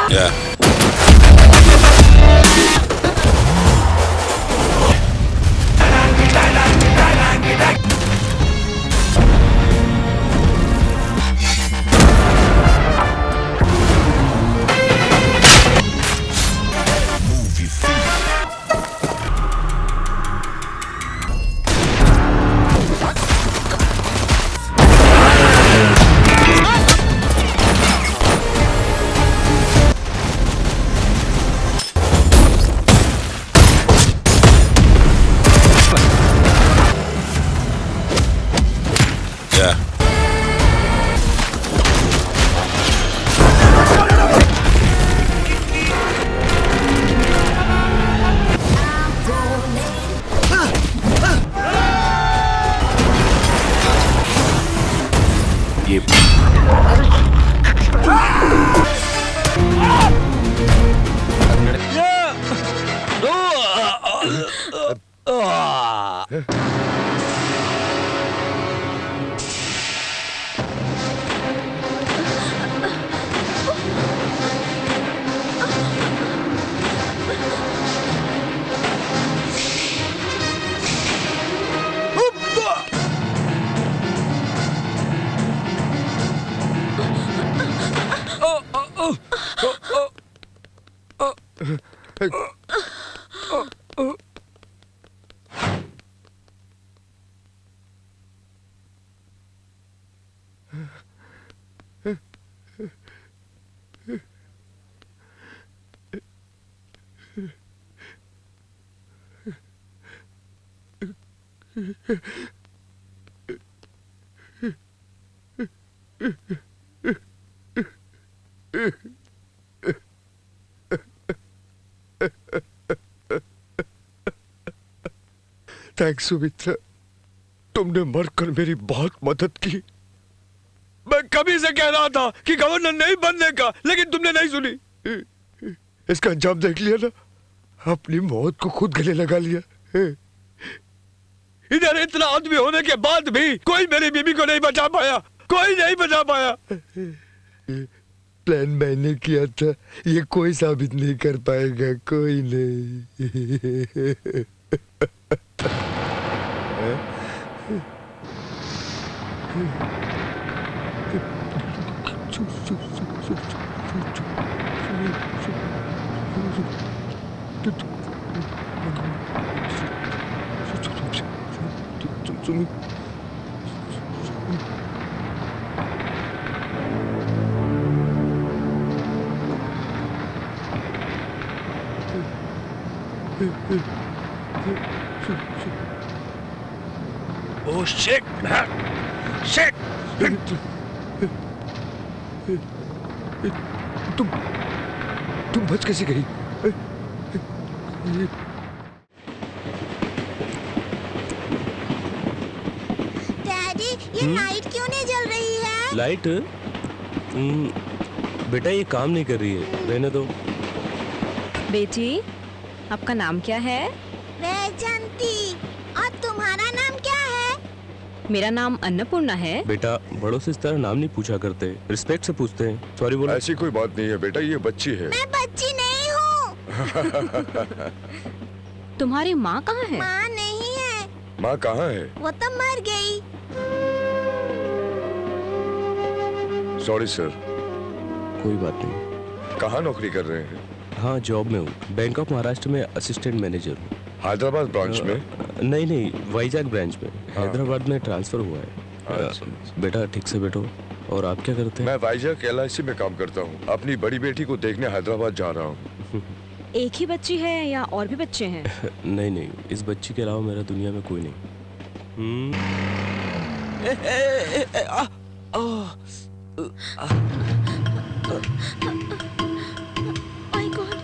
Yeah. Yeah. ये thanks Sumitra, तुमने मरकर मेरी बहुत मदद की। मैं कभी से कह रहा था कि गवर्नर नहीं बनने का, लेकिन तुमने नहीं सुनी। इसका अंजाम देख लिया ना, अपनी मौत को खुद गले लगा लिया। इधर इतना आदमी होने के बाद भी कोई मेरी बीबी को नहीं बचा पाया, कोई नहीं बचा पाया। प्लान मैंने किया था, ये कोई साबित नहीं कर पाएगा, कोई नहीं। Oh shit! Shit! तुम बच कैसे गई? डैडी, ये लाइट क्यों नहीं जल रही है? लाइट? बेटा ये काम नहीं कर रही है, रहने दो। बेटी, आपका नाम क्या है? वैजंती। और तुम्हारा नाम क्या है? मेरा नाम अन्नपूर्णा है। बेटा बड़ों से इस तरह नाम नहीं पूछा करते, रिस्पेक्ट से पूछते हैं। सॉरी बोलो। ऐसी कोई बात नहीं है बेटा, ये बच्ची है। मैं बच्ची नहीं हूँ। तुम्हारी माँ कहाँ है? माँ नहीं है। माँ कहाँ है? वो तो मर गई। Sorry sir. कोई बात नहीं। कहाँ नौकरी कर रहे हैं? हाँ जॉब में हूँ, बैंक ऑफ महाराष्ट्र में असिस्टेंट मैनेजर हूँ। हैदराबाद ब्रांच में? नहीं, वाइजैक ब्रांच में। हैदराबाद में ट्रांसफर हुआ है। बेटा ठीक से बैठो। और आप क्या करते हैं? मैं वाइजैक LIC में काम करता हूँ। अपनी बड़ी बेटी को देखने हैदराबाद जा रहा हूँ। एक ही बच्ची है या और भी बच्चे हैं? नहीं, इस बच्ची के अलावा मेरा दुनिया में कोई नहीं। My God,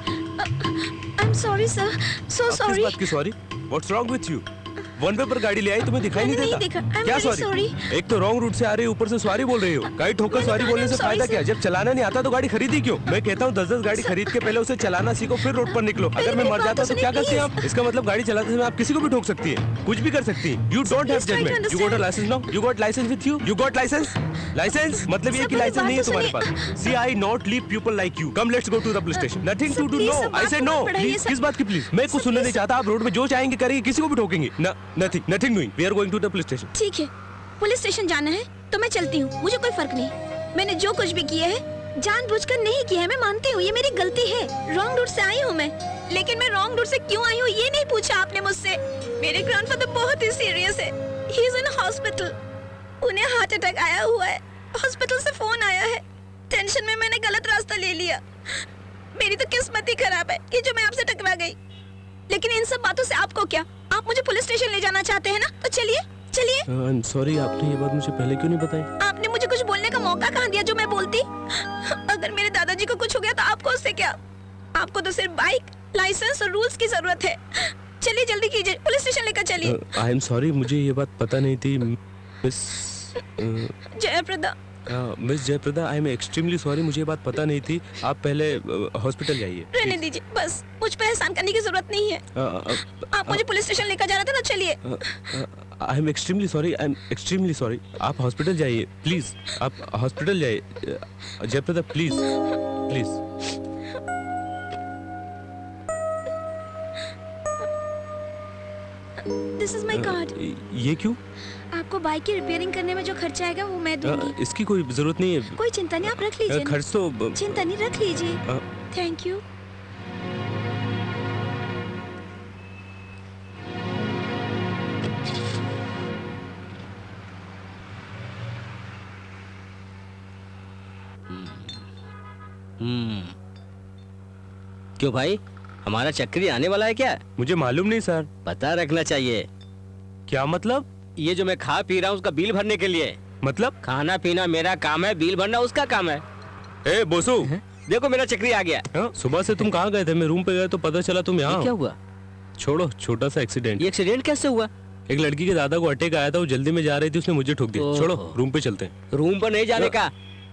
I'm sorry sir, so किस sorry. बात की sorry? What's wrong with you? One way पर गाड़ी ले आई, तुम्हें दिखाई नहीं मैंने देता? नहीं देखा। I'm क्या very सॉरी? sorry. एक तो रॉन्ग रूट से आ रही हो, ऊपर से सॉरी बोल रही हो। गाड़ी ठोकर सॉरी बोलने से I'm फायदा sorry, क्या? जब चलाना नहीं आता तो गाड़ी खरीदी क्यों? मैं कहता हूँ 10-10 गाड़ी खरीद के पहले उसे चलाना सीखो, फिर रोड पर निकलो। अगर मैं मेरी मर बात जाता तो तो क्या सुनिए, करती हैं आप? इसका मतलब गाड़ी चलाते समय आप किसी को भी ठोक सकती है, कुछ भी कर सकती है। You don't have please try to judgement. You got a licence now? You got licence with you? You got licence? Licence मतलब ये सर, कि मेरी लाइसेंस बात नहीं है तो तुम्हारे सुनिए। पास। See I not leave people like you. Come let's go to the police station. Nothing sir, to do, please, no sir, I बात से को नो। मत बढ़ाइए, प्लीज, सर। किस बात की प्लीज? मैं कुछ सर, सुनना नहीं please। चाहता। आप रोड में जो चाहेंगे करेंगे, किसी को भी ठोकेंगे। Nothing nothing doing. We are going to the police station. ठीक है, पुलिस स्टेशन जाना है तो मैं चलती हूँ, मुझे कोई फर्क नहीं। मैंने जो कुछ भी किया है जानबूझकर नहीं किया है, मैं मानती हूँ, ये मेरी गलती है। रॉन्ग रूट से आई हूँ मैं, लेकिन मैं रॉन्ग रूट से क्यों आई हूँ ये नहीं पूछा आपने मुझसे। मेरे ग्रैंडफादर बहुत ही सीरियस है, ही इज इन हॉस्पिटल। उन्हें हार्ट अटैक आया हुआ है, हॉस्पिटल से फोन आया है। टेंशन में मैंने गलत रास्ता ले लिया। मेरी तो किस्मत ही खराब है कि जो मैं आपसे टकरा गई। लेकिन इन सब बातों से आपको क्या? आप मुझे पुलिस स्टेशन ले जाना चाहते हैं ना, तो चलिए चलिए। आई एम सॉरी, आपने ये बात मुझे पहले क्यों नहीं बताई? आपने मुझे कुछ बोलने का मौका कहाँ दिया जो मैं बोलती? अगर मेरे दादाजी को कुछ हो गया तो आपको उससे क्या? आपको तो सिर्फ बाइक, लाइसेंस और रूल्स की जरूरत है। चलिए जल्दी कीजिए, पुलिस स्टेशन लेकर चलिए। आई एम सॉरी, मुझे ये बात पता नहीं थी miss Jaya Prada. Miss Jaya Prada, I am extremely sorry, मुझे ये बात पता नहीं थी। आप पहले हॉस्पिटल जाइए। रहने दीजिए, बस मुझ पर एहसान करने की जरूरत नहीं है। आप मुझे पुलिस स्टेशन लेकर जा रहे थे ना, चलिए। I am extremely sorry, I am extremely sorry. आप हॉस्पिटल जाइए प्लीज, आप हॉस्पिटल जाइए। Jaya Prada please please. This is my card. ये क्यों? आपको बाइक की रिपेयरिंग करने में जो खर्चा आएगा वो मैं दूंगी। इसकी कोई जरूरत नहीं है। कोई चिंता नहीं, आप रख लीजिए ना। खर्च तो चिंता नहीं, रख लीजिए। Thank you. क्यों भाई, हमारा चक्री आने वाला है क्या? मुझे मालूम नहीं सर। पता रखना चाहिए। क्या मतलब? ये जो मैं खा पी रहा हूँ उसका बिल भरने के लिए। मतलब? खाना पीना मेरा काम है, बिल भरना उसका काम है। ए बोसू, देखो मेरा चक्री आ गया। हाँ, सुबह से तुम कहाँ गए थे? मैं रूम पे गया तो पता चला तुम यहाँ ये हो। क्या हुआ? छोड़ो, छोटा सा एक्सीडेंट। ये एक्सीडेंट कैसे हुआ? एक लड़की के दादा को अटैक आया था, वो जल्दी में जा रही थी, उसने मुझे ठोक दिया। ओहो। छोड़ो, रूम पे चलते हैं। रूम पर नहीं जाने का,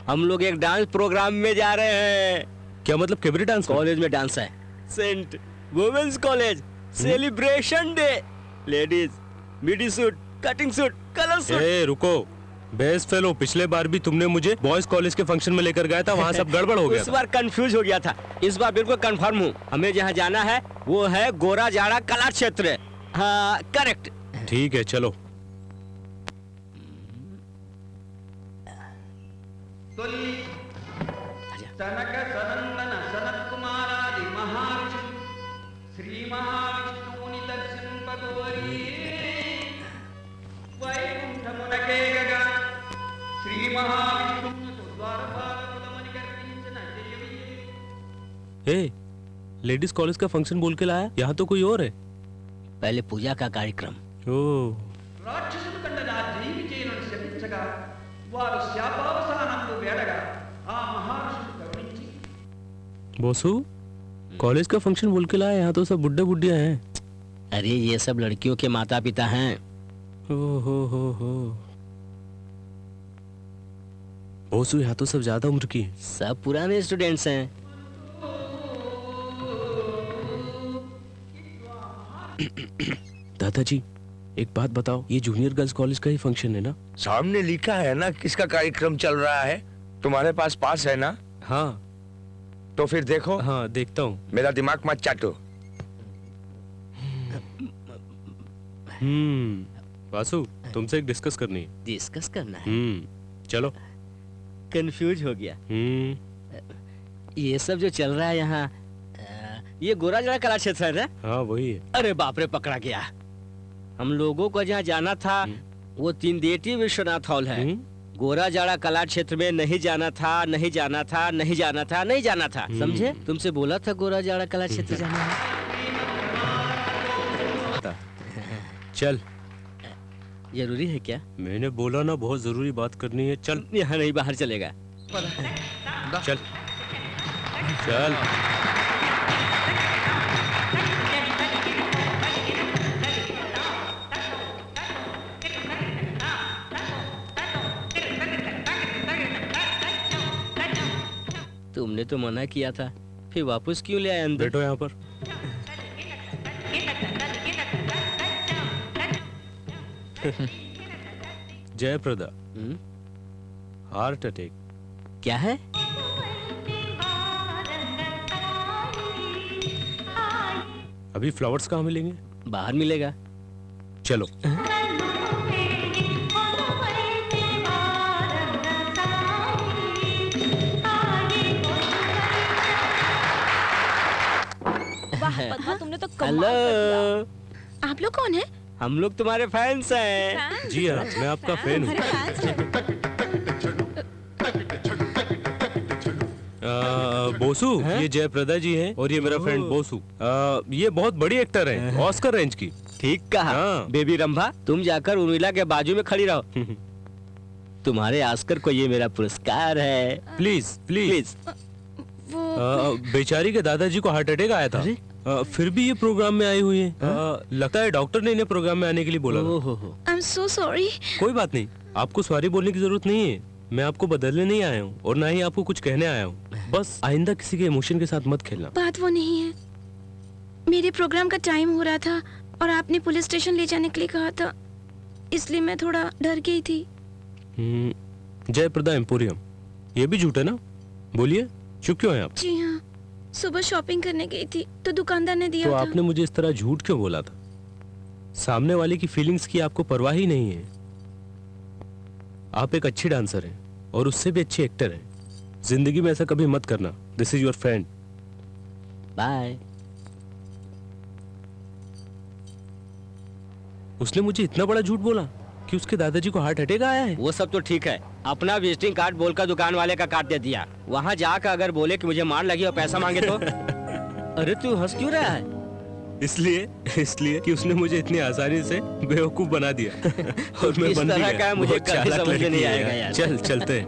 हम लोग एक डांस प्रोग्राम में जा रहे हैं। क्या मतलब? Cabaret dance? कॉलेज में डांस है, saint women's college, celebration day. Ladies midi suit, cutting suit, colour suit. ए रुको, बेस्ट फेलो, पिछले बार भी तुमने मुझे बॉयज कॉलेज के फंक्शन में लेकर गया था, वहाँ सब गड़बड़ हो गया उस था। बार कंफ्यूज हो गया था, इस बार बिल्कुल कंफर्म हूँ। हमें जहाँ जाना है वो है गोरा जाड़ा कला क्षेत्र। हाँ करेक्ट। ठीक है चलो। सनक सनंदन सनत कुमारादि महर्षि श्री महाविष्णुनि दर्शन पगोरी वैकुंठ मुनके गगा श्री महाविष्णु तो द्वारपाल कुलमणि गर्भिंचन जयवी। ए, लेडीज कॉलेज का फंक्शन बोल के लाया, यहाँ तो कोई और है। पहले पूजा का कार्यक्रम। ओ, రాక్షసుడు కండన జీవిచేయును శపించగా వారు శాపావసానంలో వేడగా ఆ మహర్షులు కరుణించి बोसू, कॉलेज का फंक्शन बोल के लाया, यहाँ तो सब बुड्ढे बुड्ढिया हैं। अरे ये सब लड़कियों के माता पिता हैं। ओ हो। बोसू, यहाँ तो सब ज्यादा उम्र की हैं। सब पुराने स्टूडेंट्स हैं। दादाजी, एक बात बताओ, ये जूनियर गर्ल्स कॉलेज का ही फंक्शन है ना? सामने लिखा है ना किसका कार्यक्रम चल रहा है। तुम्हारे पास पास है ना? हाँ तो फिर देखो। हाँ, देखता हूँ। मेरा दिमाग मत चाटो। वासु, तुमसे एक डिस्कस करनी है। डिस्कस करना है? चलो। कंफ्यूज हो गया। ये सब जो चल रहा है यहाँ, ये गोरा जड़ा कला क्षेत्र है ना? हाँ वही है। अरे बाप रे, पकड़ा गया। हम लोगों को जहाँ जाना था वो तीनदेटी विश्वनाथ हॉल है। गोरा जाड़ा कला क्षेत्र में नहीं जाना था, नहीं जाना था, नहीं जाना था, नहीं जाना था। समझे? तुमसे बोला था गोरा जाड़ा कला क्षेत्र जाना है। चल। जरूरी है क्या? मैंने बोला ना, बहुत जरूरी बात करनी है। चल। यहाँ नहीं, बाहर चलेगा। चल चल। तुमने तो मना किया था, फिर वापस क्यों ले आए अंदर? बैठो यहाँ पर। Jaya Prada, heart attack. क्या है? अभी फ्लावर्स कहाँ मिलेंगे? बाहर मिलेगा। चलो। वाह पद्मा, तुमने तो कमाल कर दिया। हेलो, आप लोग कौन है? हम लोग तुम्हारे फैंस हैं। जी हाँ, मैं आपका फैन हूँ। बोसू, ये जयप्रदा जी हैं और ये मेरा फ्रेंड बोसू। ये बहुत बड़ी एक्टर हैं, ऑस्कर रेंज की। ठीक कहा। हाँ। बेबी रंभा, तुम जाकर उर्मिला के बाजू में खड़ी रहो। तुम्हारे ऑस्कर को ये मेरा पुरस्कार है। Please please. प्लीज। बेचारी के दादाजी को हार्ट अटैक आया था। फिर भी ये प्रोग्राम में आई हुई है। लगता है डॉक्टर ने इन्हें प्रोग्राम में आने के लिए बोला था। I am so sorry. कोई बात नहीं, आपको सॉरी बोलने की जरूरत नहीं है। मैं आपको बदलने नहीं आया हूँ और ना ही आपको कुछ कहने आया हूँ। बस आइंदा किसी के इमोशन के साथ मत खेलना। बात वो नहीं है, मेरे प्रोग्राम का टाइम हो रहा था और आपने पुलिस स्टेशन ले जाने के लिए कहा था, इसलिए मैं थोड़ा डर गई थी। जयप्रदा एम्पोरियम, ये भी झूठ है ना? बोलिए, चुप क्यों हैं आप? जी हाँ, सुबह शॉपिंग करने गई थी तो दुकानदार ने दिया तो था। आपने मुझे इस तरह झूठ क्यों बोला था? सामने वाले की फीलिंग्स की आपको परवाह ही नहीं है। आप एक अच्छी डांसर हैं और उससे भी अच्छी एक्टर हैं। जिंदगी में ऐसा कभी मत करना। This is your friend. Bye. उसने मुझे इतना बड़ा झूठ बोला कि उसके दादाजी को हार्ट अटैक आया है। वो सब तो ठीक है, अपना विजिटिंग कार्ड बोलकर दुकान वाले का काट दे दिया। वहाँ जाकर अगर बोले कि मुझे मार लगी और पैसा मांगे तो? अरे तू हंस क्यों रहा है? इसलिए कि उसने मुझे इतनी आसानी से बेवकूफ बना दिया और मैं किस बन भी तरह गया। का है मुझे बहुत कभी चालाक समझ में लड़की नहीं है आएगा यार। यार। चल चलते हैं।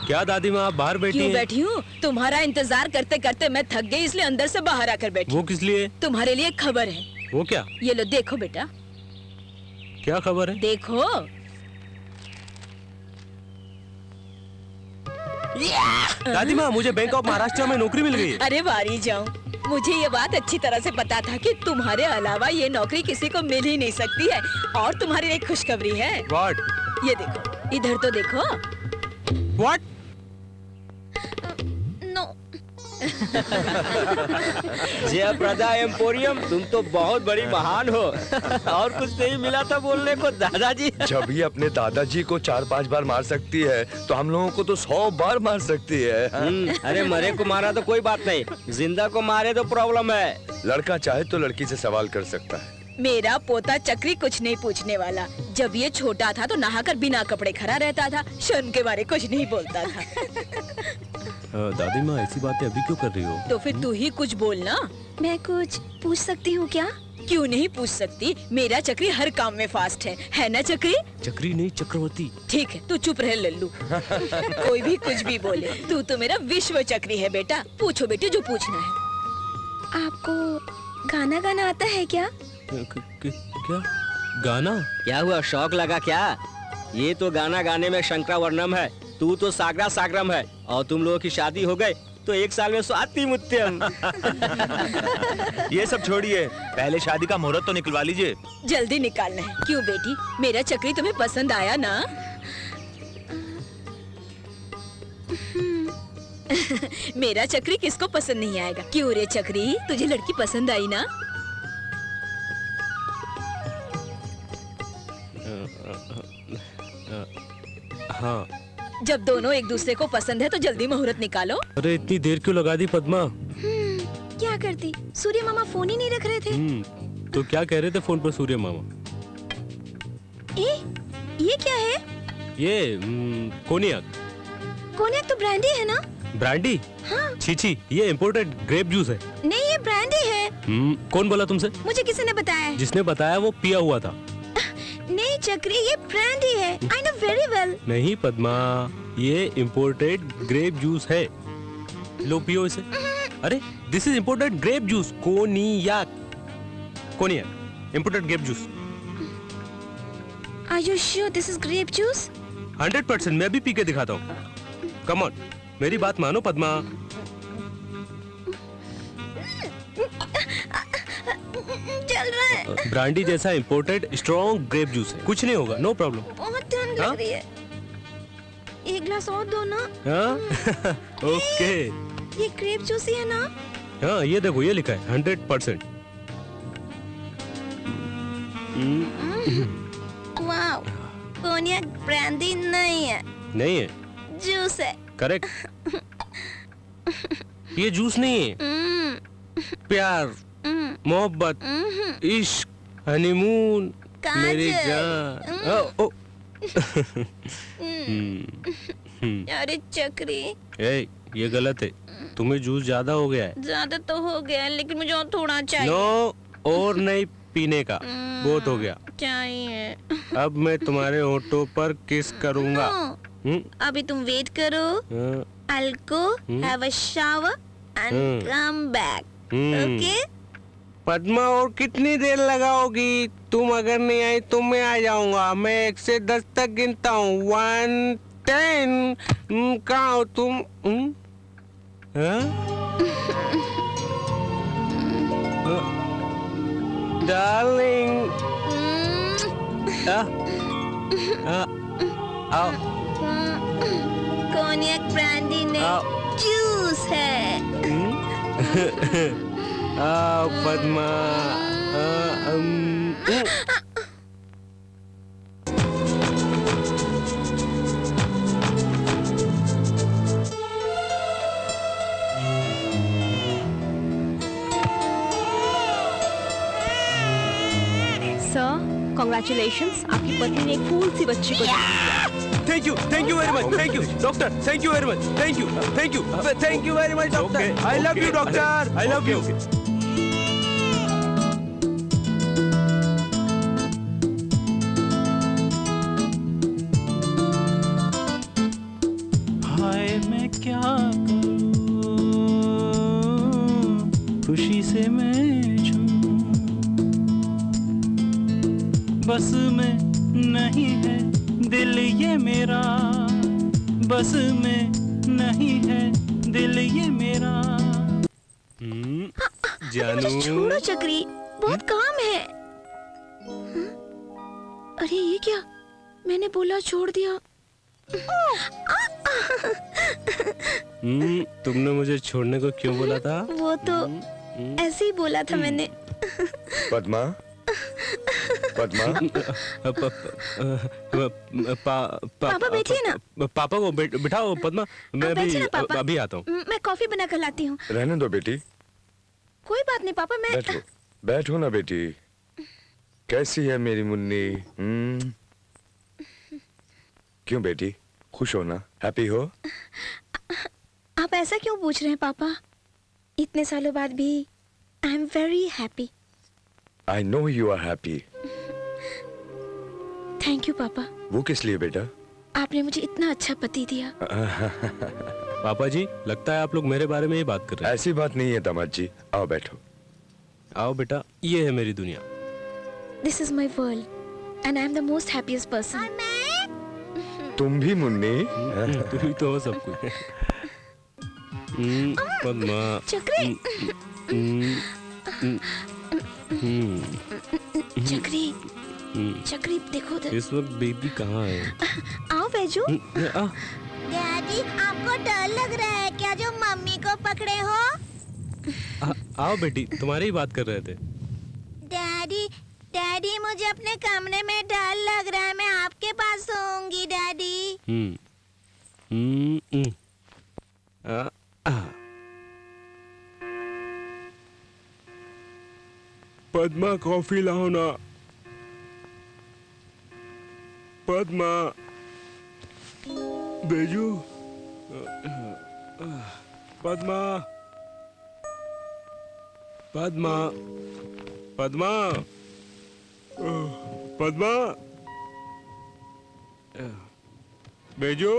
क्या दादी माँ, आप बाहर बैठी क्यों हैं? बैठी हूँ? तुम्हारा इंतजार करते करते मैं थक गई, इसलिए अंदर से बाहर आकर बैठी। वो किस लिए? तुम्हारे लिए खबर है। वो क्या? ये लो देखो बेटा, क्या खबर है? देखो। दादी माँ, मुझे बैंक ऑफ महाराष्ट्र में नौकरी मिल गई है। अरे वारी जाऊं, मुझे ये बात अच्छी तरह से पता था कि तुम्हारे अलावा ये नौकरी किसी को मिल ही नहीं सकती है। और तुम्हारी एक खुशखबरी है। व्हाट? ये देखो, इधर तो देखो। व्हाट? नो, जयप्रदा एम्पोरियम, तुम तो बहुत बड़ी महान हो। और कुछ नहीं मिला था बोलने को दादाजी? जब ये अपने दादाजी को 4-5 बार मार सकती है तो हम लोगों को तो 100 बार मार सकती है। अरे मरे को मारा तो कोई बात नहीं, जिंदा को मारे तो प्रॉब्लम है। लड़का चाहे तो लड़की से सवाल कर सकता है। मेरा पोता चक्री कुछ नहीं पूछने वाला। जब ये छोटा था तो नहाकर बिना कपड़े खड़ा रहता था, शर्म के बारे कुछ नहीं बोलता था। दादी माँ, ऐसी बातें अभी क्यों कर रही हो? तो फिर तू ही कुछ बोलना। मैं कुछ पूछ सकती हूँ क्या? क्यों नहीं पूछ सकती? मेरा चक्री हर काम में फास्ट है ना चक्री? चक्री नहीं, चक्रवर्ती। ठीक है, तू चुप रह लल्लू। कोई भी कुछ भी बोले, तू तो मेरा विश्व चक्री है बेटा। पूछो बेटे जो पूछना है। आपको गाना गाना आता है क्या? क्या गाना? क्या हुआ, शौक लगा क्या? ये तो गाना गाने में शंकरावर्णम है, तू तो सागरा सागरम है। और तुम लोगों की शादी हो गई तो 1 साल में स्वाति मुत्यम। ये सब छोड़िए, पहले शादी का मुहूर्त तो निकलवा लीजिए। जल्दी निकालना है। क्यों बेटी, मेरा चक्री तुम्हें पसंद आया ना? मेरा चक्री किसको पसंद नहीं आएगा? क्यों रे चक्री, तुझे लड़की पसंद आई ना? हाँ। जब दोनों एक दूसरे को पसंद है तो जल्दी मुहूर्त निकालो। अरे इतनी देर क्यों लगा दी पद्मा? क्या करती? सूर्य मामा फोन ही नहीं रख रहे थे। तो क्या कह रहे थे फोन पर सूर्य मामा? ये क्या है? ये कोनियाक। कोनियाक तो ब्रांडी है ना? ब्रांडी? हाँ। छी, ये इम्पोर्टेड ग्रेप जूस है। नहीं, ये ब्रांडी है। कौन बोला तुमसे? मुझे किसी ने बताया है। जिसने बताया वो पिया हुआ था। नहीं चक्री, ये ब्रांडी है। I know very well. नहीं पद्मा, ये इम्पोर्टेड ग्रेप जूस है। लो पियो इसे। अरे this is imported grape juice. Cognac imported grape juice. Are you sure this is grape juice? 100%। मैं भी पी के दिखाता हूँ। कम ऑन। मेरी बात मानो पद्मा। चल रहा है। ब्रांडी जैसा इंपोर्टेड स्ट्रॉन्ग ग्रेप जूस है, कुछ नहीं होगा, नो प्रॉब्लम। बहुत ठंड हाँ? लग रही है। एक ग्लास और दो ना। हाँ ओके। ये ग्रेप जूस ही है ना? हाँ ये देखो, ये लिखा है 100%। वाह, कोनियाक ब्रांडी नहीं है, नहीं है, जूस है। करेक्ट। ये जूस नहीं है, प्यार, मोहब्बत, इश्क, हनीमून, काजल। मेरी जान। ओ, ओ। अरे चक्री, ए, ये गलत है, तुम्हें जूस ज्यादा हो गया है। ज्यादा तो हो गया लेकिन मुझे और थोड़ा चाहिए। नो, और नहीं पीने का, बहुत हो गया। चाहिए। अब मैं तुम्हारे होठों पर किस करूंगा। अभी तुम वेट करो। हाँ, I'll go have a shower and come back. Okay? Padma, और कितनी देर लगाओगी? तुम अगर नहीं आई तो मैं आ जाऊंगा। मैं 1 से 10 तक गिनता हूँ। 1, 10। कहाँ हो तुम? डार्लिंग, आओ। कोनियाक ब्रांडी नहीं, जूस है। आओ पद्मा। सर, कॉन्ग्रेचुलेशंस, आपकी पत्नी ने एक फूल सी बच्ची को जन्म दिया। Thank you very much, thank you doctor, thank you very much, thank you very much doctor. I love you doctor, I love you. हाय मैं क्या करूं, खुशी से मैं झूमूं, बस में नहीं है दिल ये मेरा, बस में नहीं है दिल ये मेरा। जानू, मुझे छोड़ो चक्री, बहुत काम है। अरे ये क्या, मैंने बोला छोड़ दिया। तुमने मुझे छोड़ने को क्यों बोला था? वो तो ऐसे ही बोला था मैंने। पद्मा, पद्मा, पापा बैठिए ना। पापा को बिठाओ पद्मा, मैं आप बैठिए ना पापा। अभी आता हूँ। मैं कॉफी बना कर लाती हूँ। रहने दो बेटी, कोई बात नहीं पापा, मैं बैठो, बैठो ना बेटी। कैसी है मेरी मुन्नी? क्यों बेटी, खुश हो ना, हैप्पी हो? आप ऐसा क्यों पूछ रहे हैं पापा? इतने सालों बाद भी I am very happy. I know you are happy. Thank you पापा। वो किस लिए बेटा? आपने मुझे इतना अच्छा पति दिया। पापा जी, लगता है आप लोग मेरे बारे में ही बात कर रहे हैं। ऐसी बात नहीं है दामाद जी, आओ बैठो। आओ बेटा, ये है मेरी दुनिया। This is my world and I am the most happiest person. तुम भी मुन्नी। तुम ही तो हो सब कुछ। पद्मा, चक्री, चक्री, चक्री देखो उधर। इस वक्त बेबी कहाँ है? आओ बैजू। डैडी, आपको डर लग रहा है क्या जो मम्मी को पकड़े हो? आओ बेटी, तुम्हारी ही बात कर रहे थे। डैडी, डैडी मुझे अपने कमरे में डर लग रहा है, मैं आपके पास सोऊंगी डैडी। पद्मा, कॉफी लाओ ना। पद्मा, बेजू, पद्मा, पद्मा, पद्मा, पद्मा, बेजू,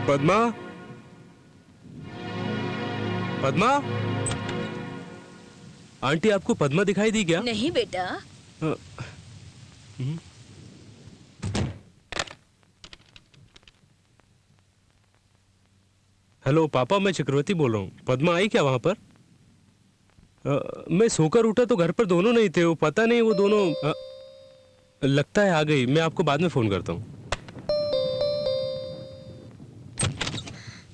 पद्मा, पद्मा। आंटी, आपको पद्मा दिखाई दी क्या? नहीं बेटा। हेलो पापा, मैं चक्रवर्ती बोल रहा हूँ। पद्मा आई क्या वहां पर? मैं सोकर उठा तो घर पर दोनों नहीं थे। वो पता नहीं, वो दोनों लगता है आ गई। मैं आपको बाद में फोन करता हूँ।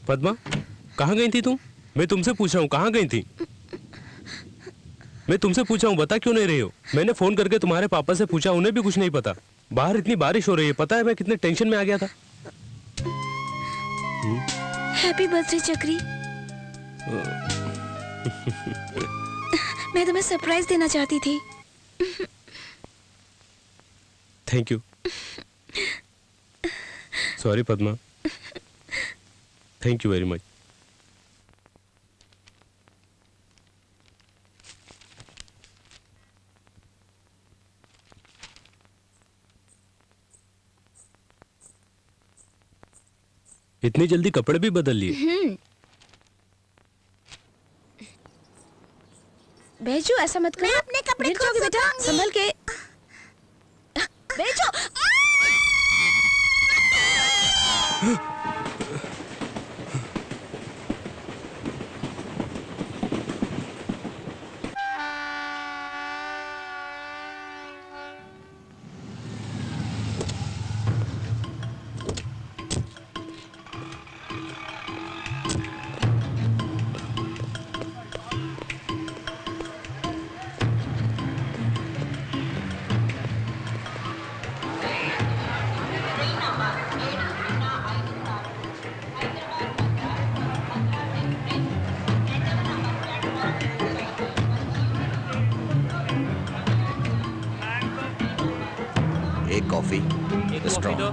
पद्मा, कहाँ गई थी तुम? मैं तुमसे पूछ रहा हूँ, कहाँ गई थी? मैं तुमसे पूछा हूँ, बता क्यों नहीं रही हो? मैंने फोन करके तुम्हारे पापा से पूछा, उन्हें भी कुछ नहीं पता। बाहर इतनी बारिश हो रही है, पता है मैं कितने टेंशन में आ गया था। हैप्पी बर्थडे चक्री। मैं तुम्हें सरप्राइज देना चाहती थी। Thank you. Sorry Padma. Thank you very much. इतनी जल्दी कपड़े भी बदल लिए? बेचो, ऐसा मत करो। मैं अपने कपड़े खुद से बेटा, संभल के बेचो। एक कॉफी, एक कॉफी स्ट्रॉन्ग। दो।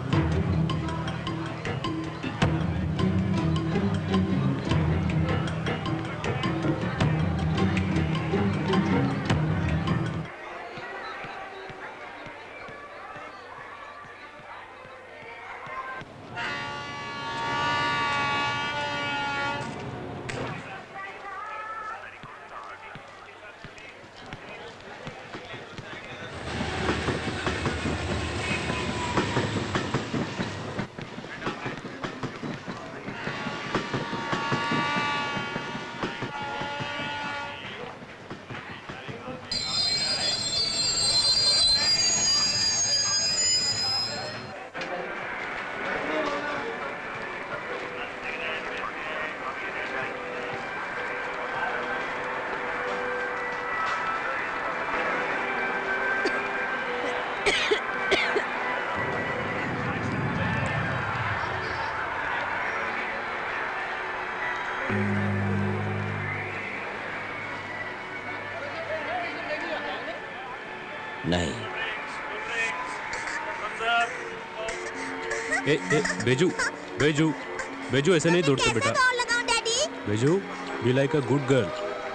नहीं, बेजू बेजू बेजू, ऐसे नहीं दौड़ते बेटा। दौड़ लगाऊं daddy? Beju, be like a good girl.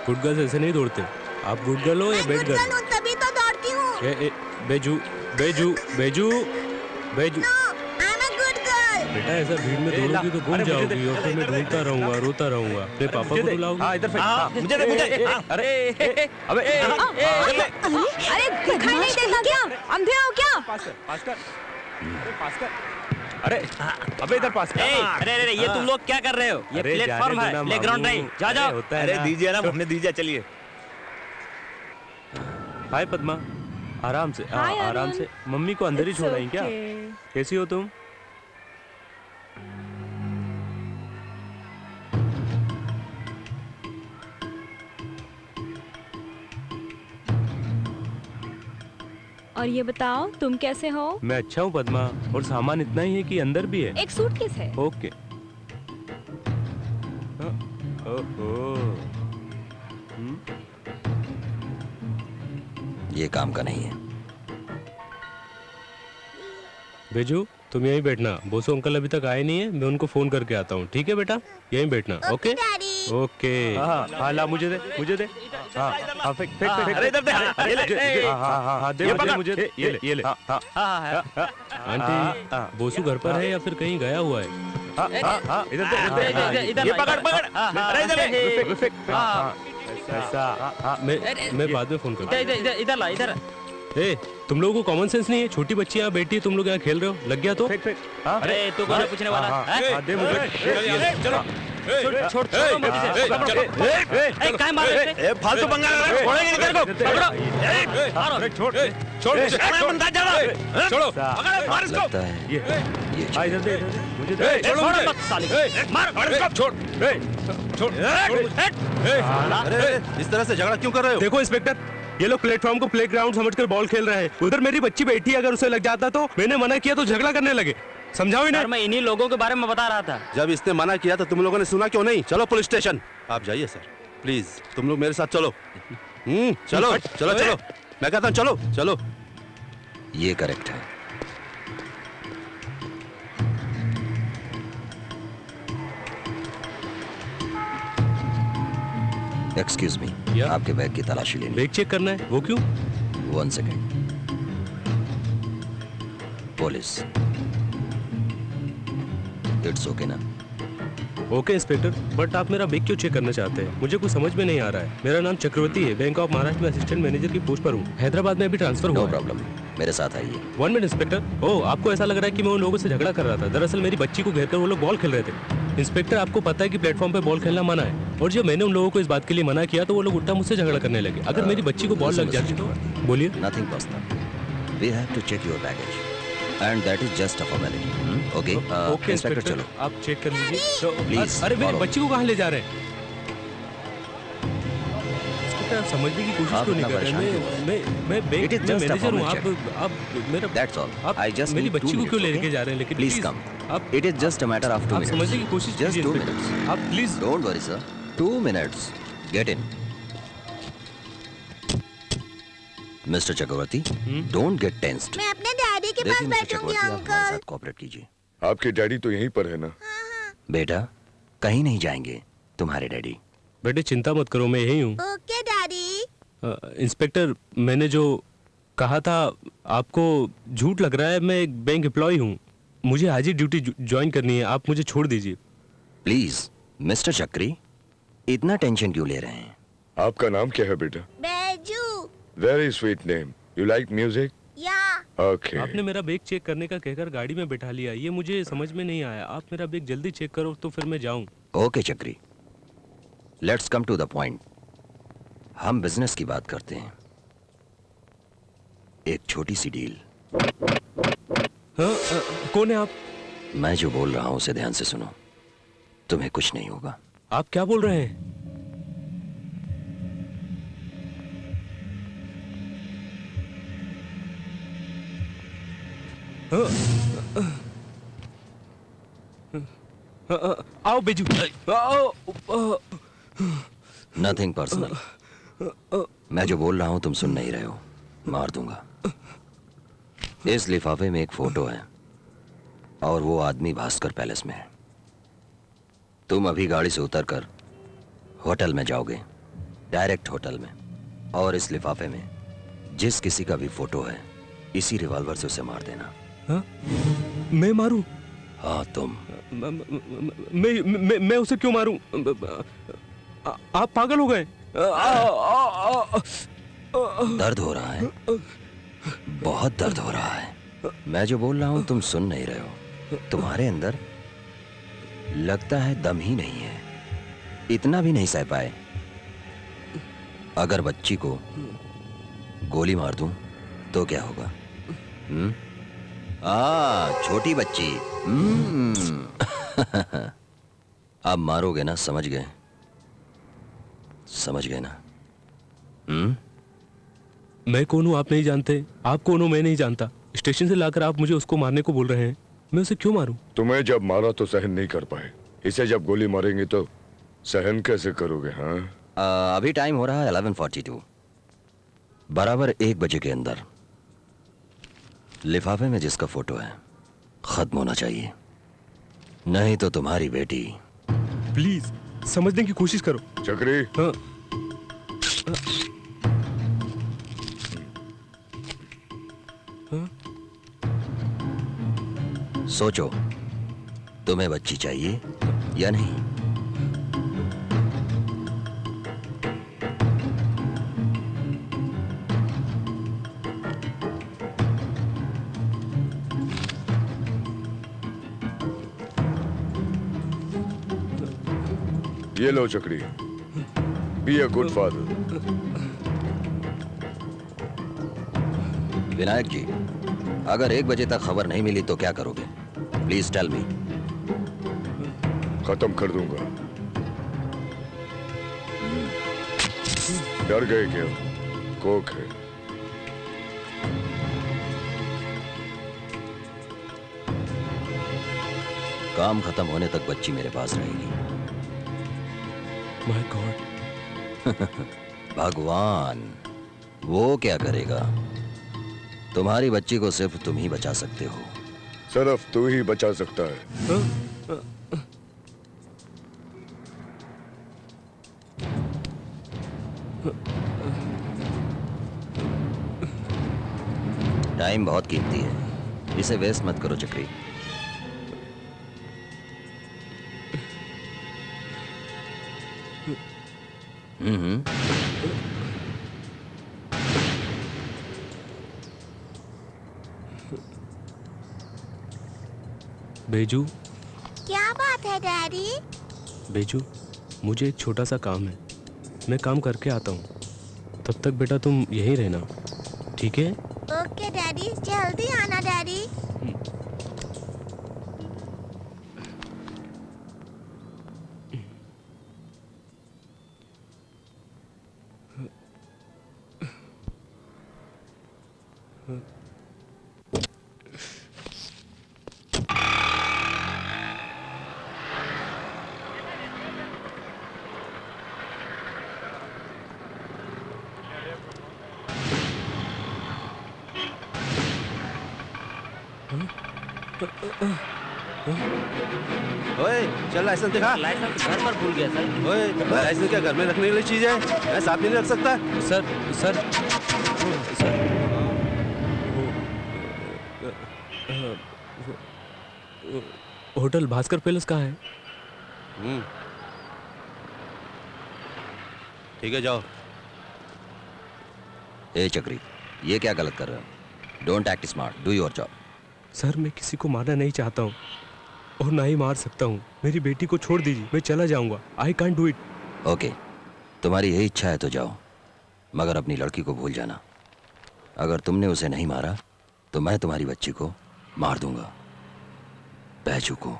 Good girls ऐसे नहीं दौड़ते। आप गुड गर्ल हो या बैड गर्ल? गर्ल हूं, तभी तो दौड़ती हूँ। Beju Beju Beju Beju. No, I am a good girl. बेटा ऐसा भीड़ में दौड़ोगी तो गुम जाओगी और फिर मैं ढूंढता रहूंगा, रोता रहूंगा। अपने पापा को बुलाओगी? हाँ, इधर फेंक। हाँ, मुझे दे, मुझे। हाँ, अरे, अबे, अरे दिखाई नहीं देता क्या? अंधे हो क्या? पास कर, पास कर। अरे पास कर। अरे, अबे इधर पास कर। अरे अरे ये तुम लोग क्या कर रहे हो? ये अरे, प्लेटफॉर्म जाने है, दो ना प्लेग्राउंड मामू। नहीं। जा जाओ। होता है अरे ना। दीजिए ना, हमने दीजिए, चलिए। हाय पद्मा, आराम से। हाय आराम अरुण। से। मम्मी को अंदर ही It's छोड़ आई क्या? okay. कैसी हो तुम? और ये बताओ तुम कैसे हो? मैं अच्छा हूँ पद्मा, और सामान इतना ही है कि अंदर भी है। एक सूटकेस है। ओके। ओहो। ये काम का नहीं है। बेजू, तुम यहीं बैठना। बोसो अंकल अभी तक आए नहीं है, मैं उनको फोन करके आता हूँ। ठीक है बेटा, यहीं बैठना। Okay daddy. ओके। हाँ ला, मुझे दे, मुझे दे। हाँ हाँ, फेंक फेंक फेंक। अरे इधर दे, अरे ले। हाँ हाँ हाँ, दे मुझे, दे, ये ले, ये ले। हाँ, आंटी, बोसू घर पर है या फिर कहीं गया हुआ है? हाँ, इधर दे, इधर ये पकड़, पकड़। अरे इधर ले। फेंक। हाँ, ऐसा। मैं बाद में फोन करूँ। इधर ला, इधर। ए, तुम लोगों को कॉमन सेंस नहीं है? छोटी बच्ची यहाँ बैठी है, तुम लोग यहाँ खेल रहे हो। लग गया तो? अरे तू कौन है पूछने वाला? हाँ, दे मुझे। चलो। छोड़ छोड़ो मत इसे। ए, काहे मार रहे थे? फालतू पंगा लगा रहा है, छोड़ेंगे नहीं तेरे को। छोड़ छोड़ो मार इसको। लगता है ये छोड़ो मत साले। मार छोड़ अरे इस तरह से झगड़ा क्यों कर रहे हो? देखो इंस्पेक्टर, ये लोग प्लेटफॉर्म को प्लेग्राउंड समझकर बॉल खेल रहे हैं। उधर मेरी बच्ची बैठी है, अगर उसे लग जाता तो मैंने मना किया तो झगड़ा करने लगे। समझाओ इन्हें। यार मैं इन्हीं लोगों के बारे में बता रहा था। जब इसने मना किया तो तुम लोगों ने सुना क्यों नहीं? चलो पुलिस स्टेशन। आप जाइए सर, प्लीज तुम लोग मेरे साथ चलो। चलो चलो चलो, मैं कहता हूँ चलो चलो। ये करेक्ट है। Excuse me, Yeah? आपके बैग की तलाशी लेनी। ब्रेक चेक करना है, वो क्यों? 1 सेकेंड। पुलिस, इट्स ओके ना? ओके इंस्पेक्टर, बट आप मेरा बैग क्यों चेक करना चाहते हैं? मुझे कुछ समझ में नहीं आ रहा है। मेरा नाम चक्रवर्ती है, बैंक ऑफ महाराष्ट्र में असिस्टेंट मैनेजर की पोस्ट पर हूँ। हैदराबाद में अभी ट्रांसफर नो हुआ है। प्रॉब्लम, मेरे साथ आइए। 1 मिनट इंस्पेक्टर। ओह, आपको ऐसा लग रहा है कि मैं उन लोगों से झगड़ा कर रहा था। दरअसल मेरी बच्ची को घेरकर वो लोग बॉल खेल रहे थे। इंस्पेक्टर, आपको पता है कि प्लेटफॉर्म पे बॉल खेलना मना है, और जब मैंने उन लोगों को इस बात के लिए मना किया तो वो लोग उल्टा मुझसे झगड़ा करने लगे। अगर मेरी बच्ची को बॉल लग जाती तो? बोलिए। Nothing personal, we have to check your baggage and that is just a formality. Okay okay inspector, चलो। आप चेक कर लीजिए। तो, Please, अरे मेरी follow. बच्ची को कहाँ ले जा रहे हैं? इंस्पेक्टर, आप समझने की कोशिश आप क्यों नहीं इतना कर रहे? परेशान मैं bank It is just a manager हूँ। formal आप मेरा That's all. आप I just मेरी need बच्ची 2 को क्यों minutes, लेके okay? जा रहे हैं? लेकिन Please please, come. आप It is just a matter of 2 आप minutes. समझने की कोशिश Just कीजिए 2 इंस्पेक्टर। minutes. आप please. Don't worry, sir. 2 minutes. Get in. Mister Chakravarti, don't get tensed. मैं अपने डैडी के पास देखिए मिस्टर बैठूंगी चक्रवर्ती, आप हमारे अंकल। साथ कोऑपरेट कीजिए। आपके डैडी तो यहीं पर है ना? बेटा, कहीं नहीं जाएंगे तुम्हारे डैडी। बेटे चिंता मत करो, मैं यही हूँ। Okay daddy. इंस्पेक्टर, मैंने जो कहा था आपको झूठ लग रहा है। मैं एक बैंक एम्प्लॉय हूँ, मुझे आज ही ड्यूटी ज्वाइन करनी है। आप मुझे छोड़ दीजिए प्लीज। मिस्टर चक्री, इतना टेंशन क्यों ले रहे हैं? आपका नाम क्या है बेटा? Baiju. Very sweet name. You like music? या। ओके। आपने मेरा बैग चेक करने का कहकर गाड़ी में बैठा लिया, ये मुझे समझ में नहीं आया। आप मेरा बैग जल्दी चेक करो तो फिर मैं जाऊं। Okay Chakri, let's come to the point. हम बिजनेस की बात करते हैं। एक छोटी सी डील। हाँ, कौन है आप? मैं जो बोल रहा हूं उसे ध्यान से सुनो, तुम्हें कुछ नहीं होगा। आप क्या बोल रहे हैं? आओ बेजू, आओ। Nothing personal. मैं जो बोल रहा हूं तुम सुन नहीं रहे हो, मार दूंगा। इस लिफाफे में एक फोटो है और वो आदमी भास्कर पैलेस में है। तुम अभी गाड़ी से उतरकर होटल में जाओगे, डायरेक्ट होटल में, और इस लिफाफे में जिस किसी का भी फोटो है इसी रिवॉल्वर से उसे मार देना। हाँ? मैं मारूं? हाँ तुम। मैं उसे क्यों मारूं? आप पागल हो गए? दर्द हो रहा है, बहुत दर्द हो रहा है। मैं जो बोल रहा हूं तुम सुन नहीं रहे हो। तुम्हारे अंदर लगता है दम ही नहीं है, इतना भी नहीं सह पाए। अगर बच्ची को गोली मार दूं तो क्या होगा? छोटी बच्ची। अब मारोगे ना? समझ गए? समझ गए ना? मैं कौन हूँ आप नहीं जानते, आप कौन हो मैं नहीं जानता। स्टेशन से लाकर आप मुझे उसको मारने को बोल रहे हैं, मैं उसे क्यों मारूं? तुम्हें जब मारा तो सहन नहीं कर पाए, इसे जब गोली मारेंगे तो सहन कैसे करोगे? हाँ, अभी टाइम हो रहा है 11:42। बराबर 1 बजे के अंदर लिफाफे में जिसका फोटो है खत्म होना चाहिए, नहीं तो तुम्हारी बेटी। प्लीज समझने की कोशिश करो। चक्री। हाँ। सोचो, तुम्हें बच्ची चाहिए या नहीं? ये लो Chakri, be a good father. Vinayak ji, अगर 1 बजे तक खबर नहीं मिली तो क्या करोगे? Please tell me. खत्म कर दूंगा। डर गए क्या? कोक है। काम खत्म होने तक बच्ची मेरे पास रहेगी। My God. भगवान, वो क्या करेगा? तुम्हारी बच्ची को सिर्फ तुम ही बचा सकते हो। सिर्फ तू ही बचा सकता है। टाइम बहुत कीमती है, इसे वेस्ट मत करो चक्री। हम्म। बेजू, क्या बात है डैडी? बेजू, मुझे एक छोटा सा काम है, मैं काम करके आता हूँ। तब तक बेटा तुम यहीं रहना, ठीक है? ओके डैडी, जल्दी आना डैडी। ओए, चल लाइसेंस दिखा। लाइसेंस घर पर भूल गया सर। ओए, लाइसेंस क्या घर में रखने वाली चीज है? मैं साथ में नहीं रख सकता। सर होटल भास्कर पैलेस कहाँ है? ठीक है, जाओ। ए चक्री, ये क्या गलत कर रहे हो? Don't act smart, do your job. Sir, मैं किसी को मारना नहीं चाहता हूँ और ना ही मार सकता हूँ। मेरी बेटी को छोड़ दीजिए, मैं चला जाऊंगा। I can't do it. Okay, तुम्हारी यही इच्छा है तो जाओ, मगर अपनी लड़की को भूल जाना। अगर तुमने उसे नहीं मारा तो मैं तुम्हारी बच्ची को मार दूंगा। बैजू को।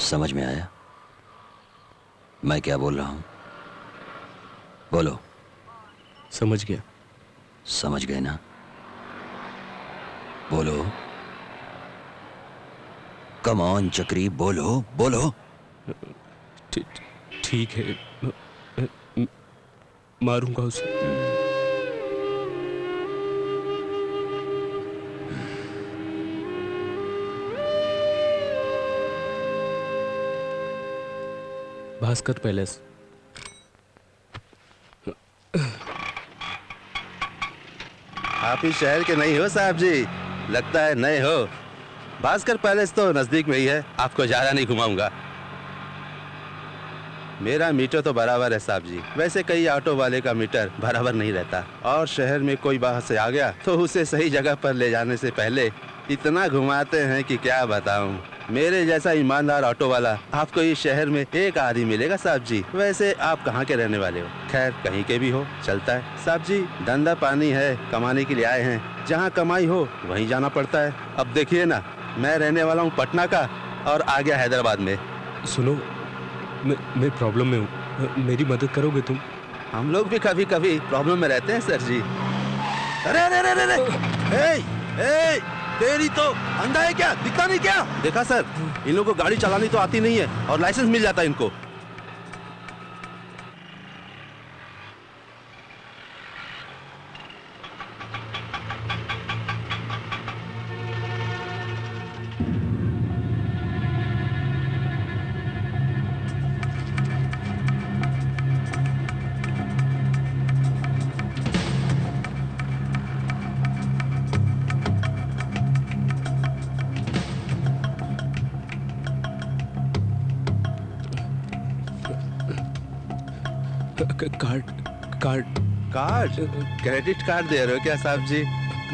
समझ में आया मैं क्या बोल रहा हूं? बोलो। समझ गया। समझ गए ना? बोलो। कम ऑन चक्री, बोलो बोलो। ठीक है, मारूंगा उसे। भास्कर पैलेस। आप इस शहर के नहीं हो साहब जी, लगता है नए हो। भास्कर पैलेस तो नजदीक में ही है, आपको ज्यादा नहीं घुमाऊंगा। मेरा मीटर तो बराबर है साहब जी, वैसे कई ऑटो वाले का मीटर बराबर नहीं रहता, और शहर में कोई बाहर से आ गया तो उसे सही जगह पर ले जाने से पहले इतना घुमाते हैं कि क्या बताऊं। मेरे जैसा ईमानदार ऑटो वाला आपको इस शहर में एक आदमी मिलेगा साहब जी। वैसे आप कहाँ के रहने वाले हो? खैर, कहीं के भी हो चलता है साहब जी, धंधा पानी है, कमाने के लिए आए हैं, जहाँ कमाई हो वहीं जाना पड़ता है। अब देखिए ना, मैं रहने वाला हूँ पटना का और आ गया हैदराबाद में। सुनो, मैं प्रॉब्लम में हूँ, मेरी मदद करोगे तुम? हम लोग भी कभी कभी प्रॉब्लम में रहते हैं सर जी। अरे अरे अरे अरे, ए, तेरी तो अंधा है क्या? दिखता नहीं क्या? देखा सर, इन लोगों को गाड़ी चलानी तो आती नहीं है और लाइसेंस मिल जाता है इनको। Card card. Card? Credit card दे रहे हो क्या साहब जी?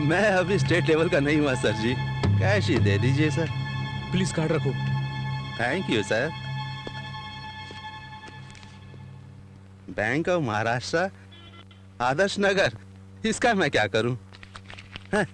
मैं अभी स्टेट लेवल का नहीं हुआ सर जी, कैश ही दे दीजिए सर। प्लीज कार्ड रखो। Thank you sir. Bank of Maharashtra, Adarsh Nagar, इसका मैं क्या करूं? हाँ?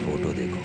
फोटो देखो।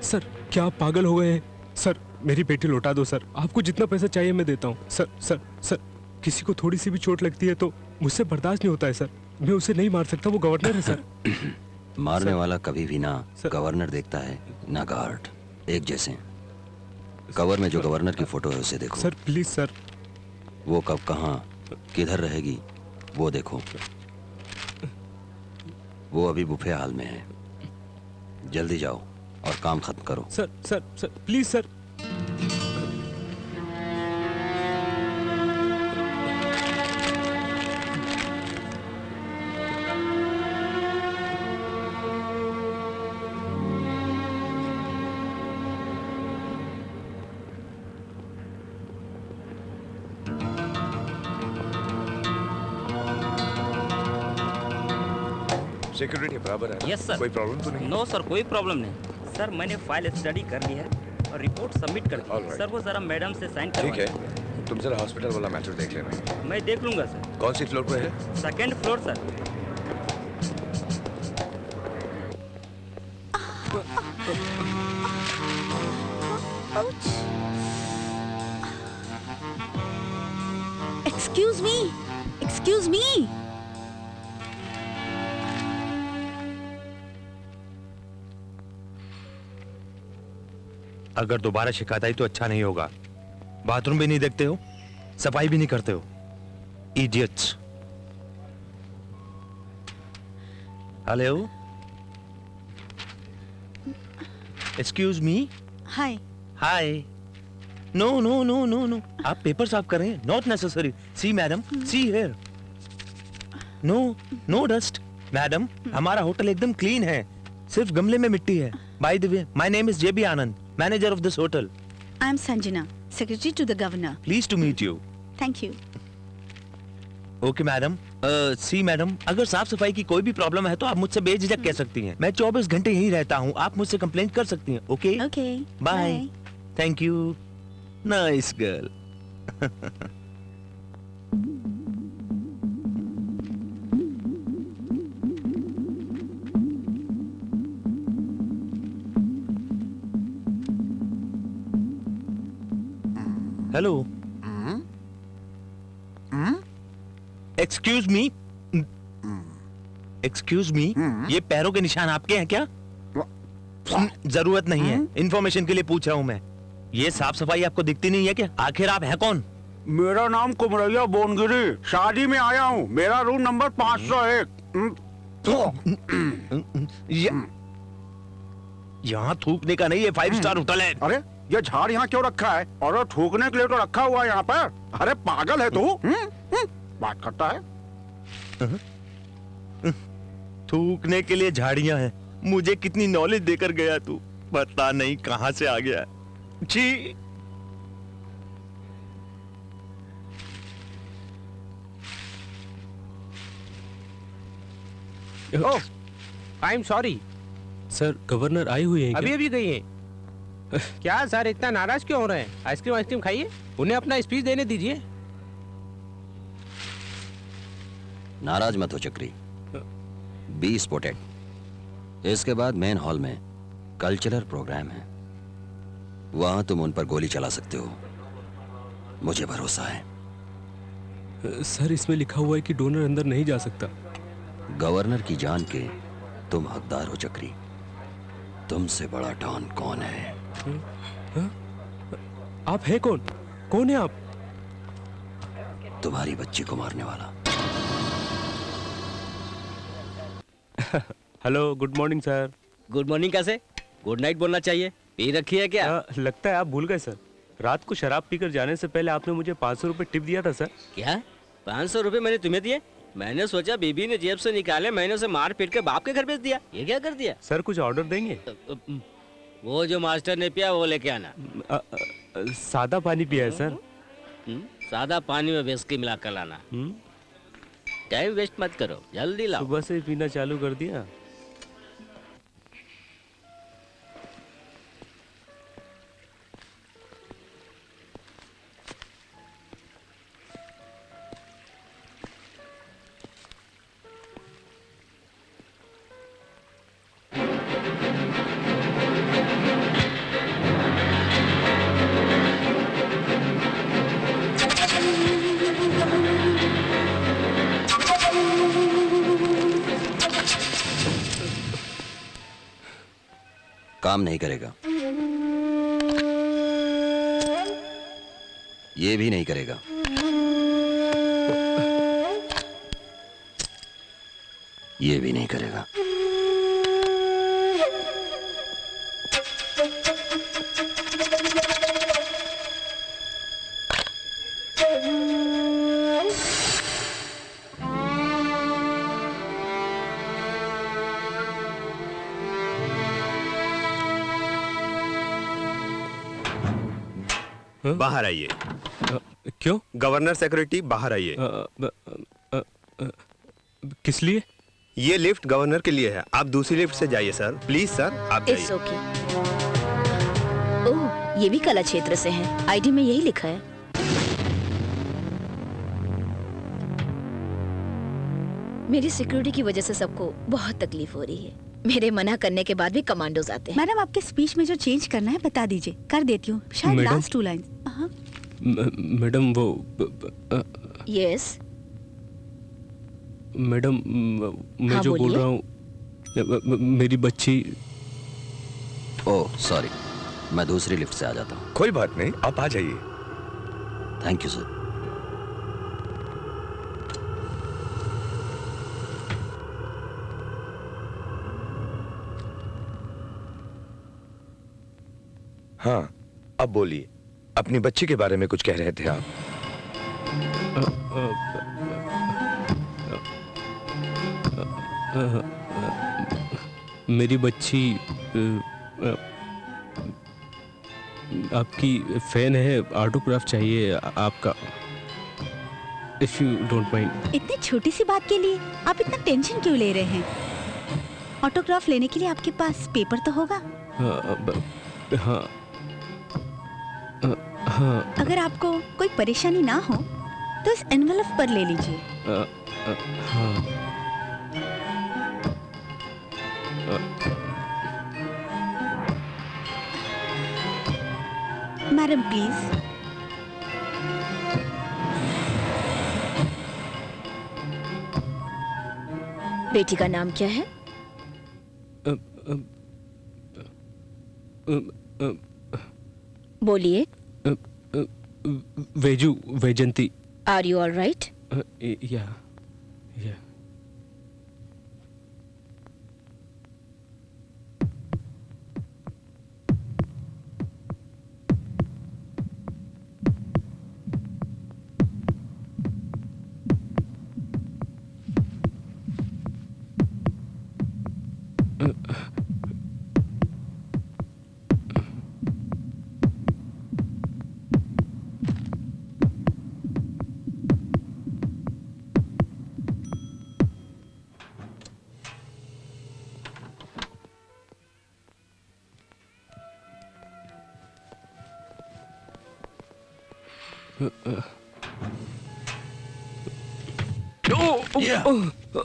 सर क्या आप पागल हो गए हैं? सर मेरी बेटी लौटा दो सर, आपको जितना पैसा चाहिए मैं देता हूँ। सर सर सर, किसी को थोड़ी सी भी चोट लगती है तो मुझसे बर्दाश्त नहीं होता है सर, मैं उसे नहीं मार सकता, वो गवर्नर है सर। मारने वाला कभी भी ना गवर्नर देखता है ना गार्ड, एक जैसे। कवर में जो गवर्नर की फोटो है उसे देखो। Sir please sir. वो कब कहाँ किधर रहेगी वो देखो। वो अभी बुफे हाल में है, जल्दी जाओ और काम खत्म करो। Sir sir sir please sir. Security बराबर है? Yes sir. कोई प्रॉब्लम तो नहीं? नो सर, कोई प्रॉब्लम नहीं सर। मैंने फाइल स्टडी कर ली है और रिपोर्ट सबमिट कर दी All right. सर। वो जरा मैडम से साइन ठीक करवा है, तुम जरा हॉस्पिटल वाला मैटर देख लेना। मैं देख लूंगा सर। कौन सी फ्लोर पे है? Second floor sir. Excuse me, excuse मी। अगर दोबारा शिकायत आई तो अच्छा नहीं होगा। बाथरूम भी नहीं देखते हो, सफाई भी नहीं करते हो, idiots. Hello, excuse me. Hi. Hi. No no no no no, आप पेपर साफ कर रहे हैं, not necessary. See madam, see here. No no dust madam, हमारा होटल एकदम क्लीन है, सिर्फ गमले में मिट्टी है। By the way, my name is JB Anand, manager of this hotel. I am Sanjana, secretary to the governor. Please to meet you. Thank you. Okay madam. See madam, अगर साफ सफाई की कोई भी प्रॉब्लम है तो आप मुझसे बेझिझक कह सकती हैं। मैं 24 घंटे यहीं रहता हूँ, आप मुझसे कंप्लेंट कर सकती हैं। Okay okay, bye. Thank you, nice girl. Hello, excuse me, excuse me, ये पैरों के निशान आपके हैं क्या? जरूरत नहीं है, इंफॉर्मेशन के लिए पूछ रहा हूं मैं। ये साफ सफाई आपको दिखती नहीं है क्या? आखिर आप है कौन? मेरा नाम कुमरैया बोनगिरी, शादी में आया हूँ, मेरा रूम नंबर 501। यहाँ थूकने का नहीं, ये 5 स्टार होटल है। अरे ये झाड़ यहाँ क्यों रखा है? और थूकने के लिए तो रखा हुआ है यहाँ पर। अरे पागल है तू? बात करता है। थूकने के लिए झाड़ियां हैं। मुझे कितनी नॉलेज देकर गया तू, पता नहीं कहां से आ गया। छी। Oh, I am sorry. Sir governor आई हुई है क्या? अभी अभी गई है। क्या सर इतना नाराज क्यों हो रहे हैं? आइसक्रीम खाइए, उन्हें अपना स्पीच देने दीजिए। नाराज मत हो चक्री, बी स्पॉटेड। इसके बाद मेन हॉल में कल्चरल प्रोग्राम है, वहां तुम उन पर गोली चला सकते हो, मुझे भरोसा है। सर इसमें लिखा हुआ है कि डोनर अंदर नहीं जा सकता। गवर्नर की जान के तुम हकदार हो चक्री। तुमसे बड़ा डॉन कौन है? आप है कौन? कौन है आप? तुम्हारी बच्ची को मारने वाला। Hello, good morning sir. Good morning कैसे? गुड नाइट बोलना चाहिए। पी रखी है क्या? लगता है आप भूल गए सर। रात को शराब पीकर जाने से पहले आपने मुझे 500 रुपए टिप दिया था सर। क्या 500 रुपए मैंने तुम्हें दिए? मैंने सोचा बीबी ने जेब से निकाले, मैंने उसे मार पीट के बाप के घर भेज दिया। ये क्या कर दिया? सर कुछ ऑर्डर देंगे? वो जो मास्टर ने पिया वो लेके आना। सादा पानी पिया है सर। सादा पानी में विस्की मिला कर लाना। टाइम वेस्ट मत करो, जल्दी लाओ। सुबह से पीना चालू कर दिया। काम नहीं करेगा, ये भी नहीं करेगा। ये भी नहीं करेगा। बाहर आइए। क्यों? गवर्नर सेक्रेटरी बाहर आइए। किस लिए? ये लिफ्ट गवर्नर के लिए है, आप दूसरी लिफ्ट से जाइए सर। प्लीज सर, आप इट्स ओके। ओह, ये भी कला क्षेत्र से हैं। आईडी में यही लिखा है। मेरी सिक्योरिटी की वजह से सबको बहुत तकलीफ हो रही है। मेरे मना करने के बाद भी कमांडोज आते हैं। मैडम आपके स्पीच में जो चेंज करना है बता दीजिए, कर देती हूँ। शायद लास्ट 2 लाइंस। मैडम वो यस मैडम, मैं हाँ, जो बोल बोलिए। रहा हूँ, मेरी बच्ची। ओह सॉरी, मैं दूसरी लिफ्ट से आ जाता हूँ। कोई बात नहीं, आप आ जाइए। Thank you sir. हाँ, अब बोलिए, अपनी बच्ची के बारे में कुछ कह रहे थे आप। मेरी बच्ची आपकी फैन है, ऑटोग्राफ चाहिए आपका, इफ यू डोंट माइंड। इतनी छोटी सी बात के लिए आप इतना टेंशन क्यों ले रहे हैं? ऑटोग्राफ लेने के लिए आपके पास पेपर तो होगा। हाँ हाँ। अगर आपको कोई परेशानी ना हो तो इस एनवलप पर ले लीजिए। हाँ। Madam please. बेटी का नाम क्या है? बोलिए। Veju, Vaijanti. Are you all right? या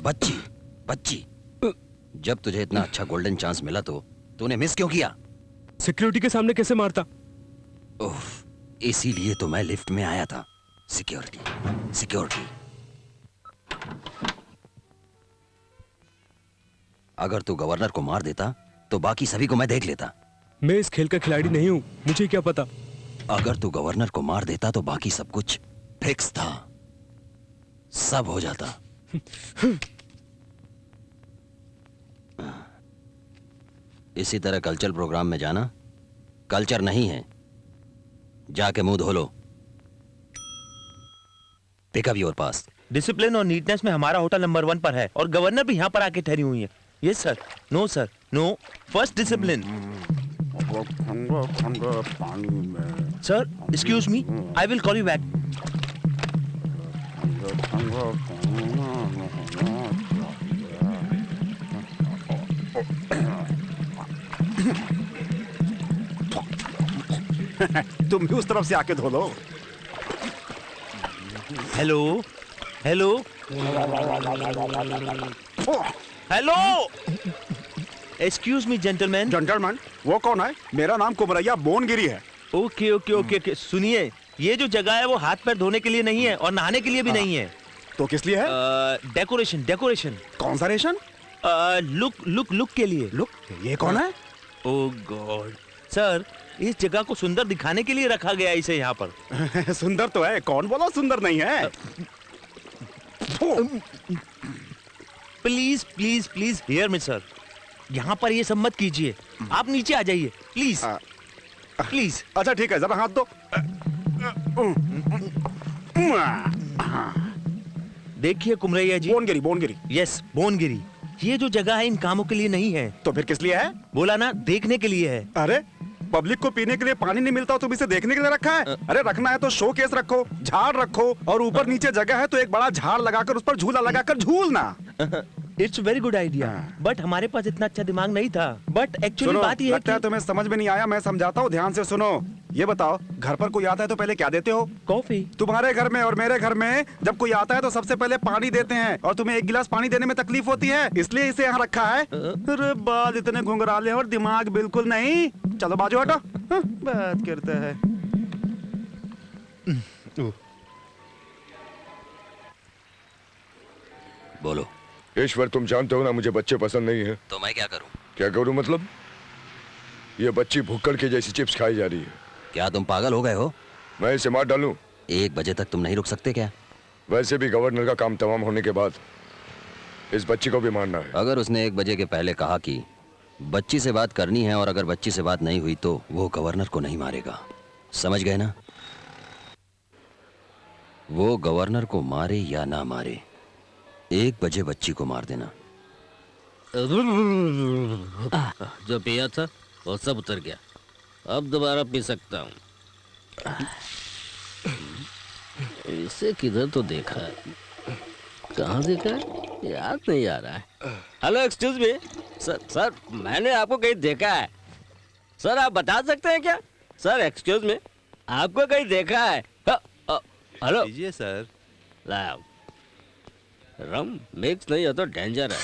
बच्ची बच्ची, जब तुझे इतना अच्छा गोल्डन चांस मिला तो तूने मिस क्यों किया? सिक्योरिटी के सामने कैसे मारता? ओह, इसीलिए तो मैं लिफ्ट में आया था। Security security. अगर तू गवर्नर को मार देता तो बाकी सभी को मैं देख लेता। मैं इस खेल का खिलाड़ी नहीं हूं, मुझे क्या पता। अगर तू गवर्नर को मार देता तो बाकी सब कुछ फिक्स था, सब हो जाता। इसी तरह कल्चरल प्रोग्राम में जाना कल्चर नहीं है। जाके मुंह धो लो। Pick up your pass. डिसिप्लिन और नीटनेस में हमारा होटल नंबर 1 पर है और गवर्नर भी यहाँ पर आके ठहरी हुई है। Yes sir. No sir, no. First discipline. Sir, excuse me, I will call you back. तुम भी उस तरफ से आके धो लो। Hello hello hello, excuse me gentleman. Gentleman? वो कौन है? मेरा नाम कुमरैया बोनगिरी है। ओके ओके ओके ओके, सुनिए, ये जो जगह है वो हाथ पैर धोने के लिए नहीं है और नहाने के लिए भी नहीं है। तो किस लिए है? Decoration decoration. कौन सा रेशन? लुक लुक लुक के लिए। लुक? ये कौन है? ओह गॉड सर, इस जगह को सुंदर दिखाने के लिए रखा गया इसे यहाँ पर। सुंदर तो है, कौन बोला सुंदर नहीं है? Please please please hear me sir, यहाँ पर ये सब मत कीजिए। आप नीचे आ जाइए प्लीज प्लीज। अच्छा ठीक है, जरा हाथ दो। देखिए कुमरैया जी। बोनगिरी बोनगिरी। यस बोनगिरी। ये जो जगह है इन कामों के लिए नहीं है। तो फिर किस लिए है? बोला ना, देखने के लिए है। अरे पब्लिक को पीने के लिए पानी नहीं मिलता, तुम इसे देखने के लिए रखा है? अरे रखना है तो शो केस रखो, झाड़ रखो, और ऊपर नीचे जगह है तो एक बड़ा झाड़ लगाकर उस पर झूला लगाकर झूलना। It's very good idea, but हमारे पास इतना अच्छा दिमाग नहीं था। बट एक्चुअली बात ये है लगता है तुम्हें समझ में नहीं आया, मैं समझाता हूँ, ध्यान से सुनो। ये बताओ, घर पर कोई आता है तो पहले क्या देते हो? कॉफी। तुम्हारे घर में और मेरे घर में जब कोई आता है तो सबसे पहले पानी देते हैं, और तुम्हें एक गिलास पानी देने में तकलीफ होती है, इसलिए इसे यहाँ रखा है। अरे बाल इतने घुंघराले और दिमाग बिल्कुल नहीं। चलो बाजू हटो। बात करता है। बोलो। ईश्वर, तुम जानते हो ना मुझे बच्चे पसंद नहीं है। तो मैं क्या करूं? क्या करूं मतलब? ये बच्ची भुक्कड़ के जैसी चिप्स खाई जा रही है। क्या तुम पागल हो गए हो? मैं इसे मार डालूं? 1 बजे तक तुम नहीं रुक सकते क्या? वैसे भी गवर्नर का काम तमाम होने के बाद इस बच्ची को भी मारना है। अगर उसने 1 बजे के पहले कहा कि बच्ची से बात करनी है और अगर बच्ची से बात नहीं हुई तो वो गवर्नर को नहीं मारेगा, समझ गए ना? वो गवर्नर को मारे या ना मारे, 1 बजे बच्ची को मार देना। जो पिया था वो सब उतर गया, अब दोबारा पी सकता हूँ। इसे किधर तो देखा है, कहाँ देखा है याद नहीं आ रहा है। हेलो एक्सक्यूज मी सर, मैंने आपको कहीं देखा है सर, आप बता सकते हैं क्या? सर एक्सक्यूज मी, आपको कहीं देखा है? Hello sir. लाओ, रम मिक्स नहीं हो तो डेंजर है।